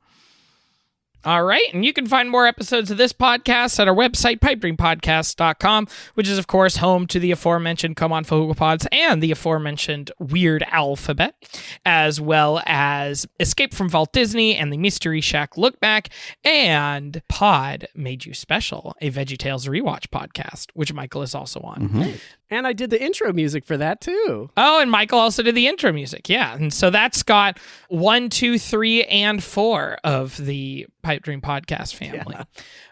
Speaker 5: All right, and you can find more episodes of this podcast at our website, pipedreampodcast.com, which is, of course, home to the aforementioned Come On Fahuka Pods and the aforementioned Weird Alphabet, as well as Escape from Walt Disney and the Mystery Shack Look Back, and Pod Made You Special, a VeggieTales rewatch podcast, which Michael is also on.
Speaker 4: Mm-hmm.
Speaker 6: And I did the intro music for that, too.
Speaker 5: Oh, and Michael also did the intro music, yeah. And so that's got 1, 2, 3, and 4 of the Pipe Dream Podcast family. Yeah.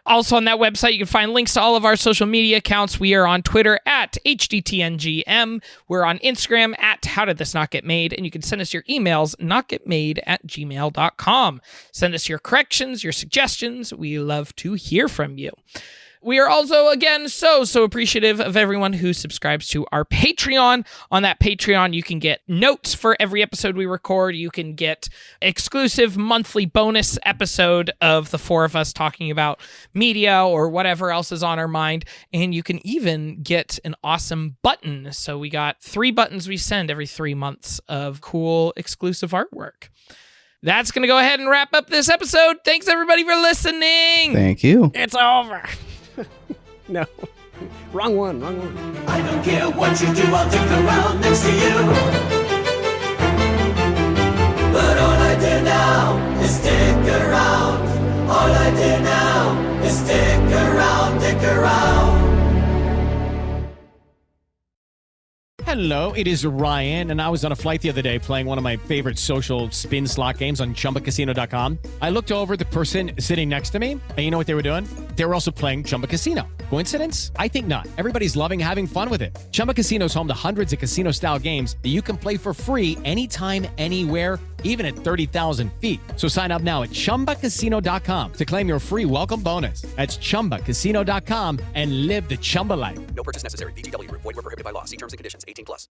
Speaker 5: Also on that website, you can find links to all of our social media accounts. We are on Twitter at HDTNGM. We're on Instagram at How Did This Not Get Made? And you can send us your emails, notgetmade@gmail.com. Send us your corrections, your suggestions. We love to hear from you. We are also, again, so appreciative of everyone who subscribes to our Patreon. On that Patreon, you can get notes for every episode we record. You can get exclusive monthly bonus episode of the four of us talking about media or whatever else is on our mind. And you can even get an awesome button. So we got 3 buttons we send every 3 months of cool exclusive artwork. That's going to go ahead and wrap up this episode. Thanks, everybody, for listening.
Speaker 4: Thank you.
Speaker 5: It's over.
Speaker 6: No. Wrong one.
Speaker 8: I don't care what you do, I'll dick around next to you. But all I do now is stick around. All I do now is stick around, dick around.
Speaker 16: Hello, it is Ryan, and I was on a flight the other day playing one of my favorite social spin slot games on ChumbaCasino.com. I looked over at the person sitting next to me, and you know what they were doing? They were also playing Chumba Casino. Coincidence? I think not. Everybody's loving having fun with it. Chumba Casino is home to hundreds of casino-style games that you can play for free anytime, anywhere, even at 30,000 feet. So sign up now at ChumbaCasino.com to claim your free welcome bonus. That's ChumbaCasino.com and live the Chumba life.
Speaker 18: No purchase necessary. VGW Group. Void where prohibited by law. See terms and conditions. 18+.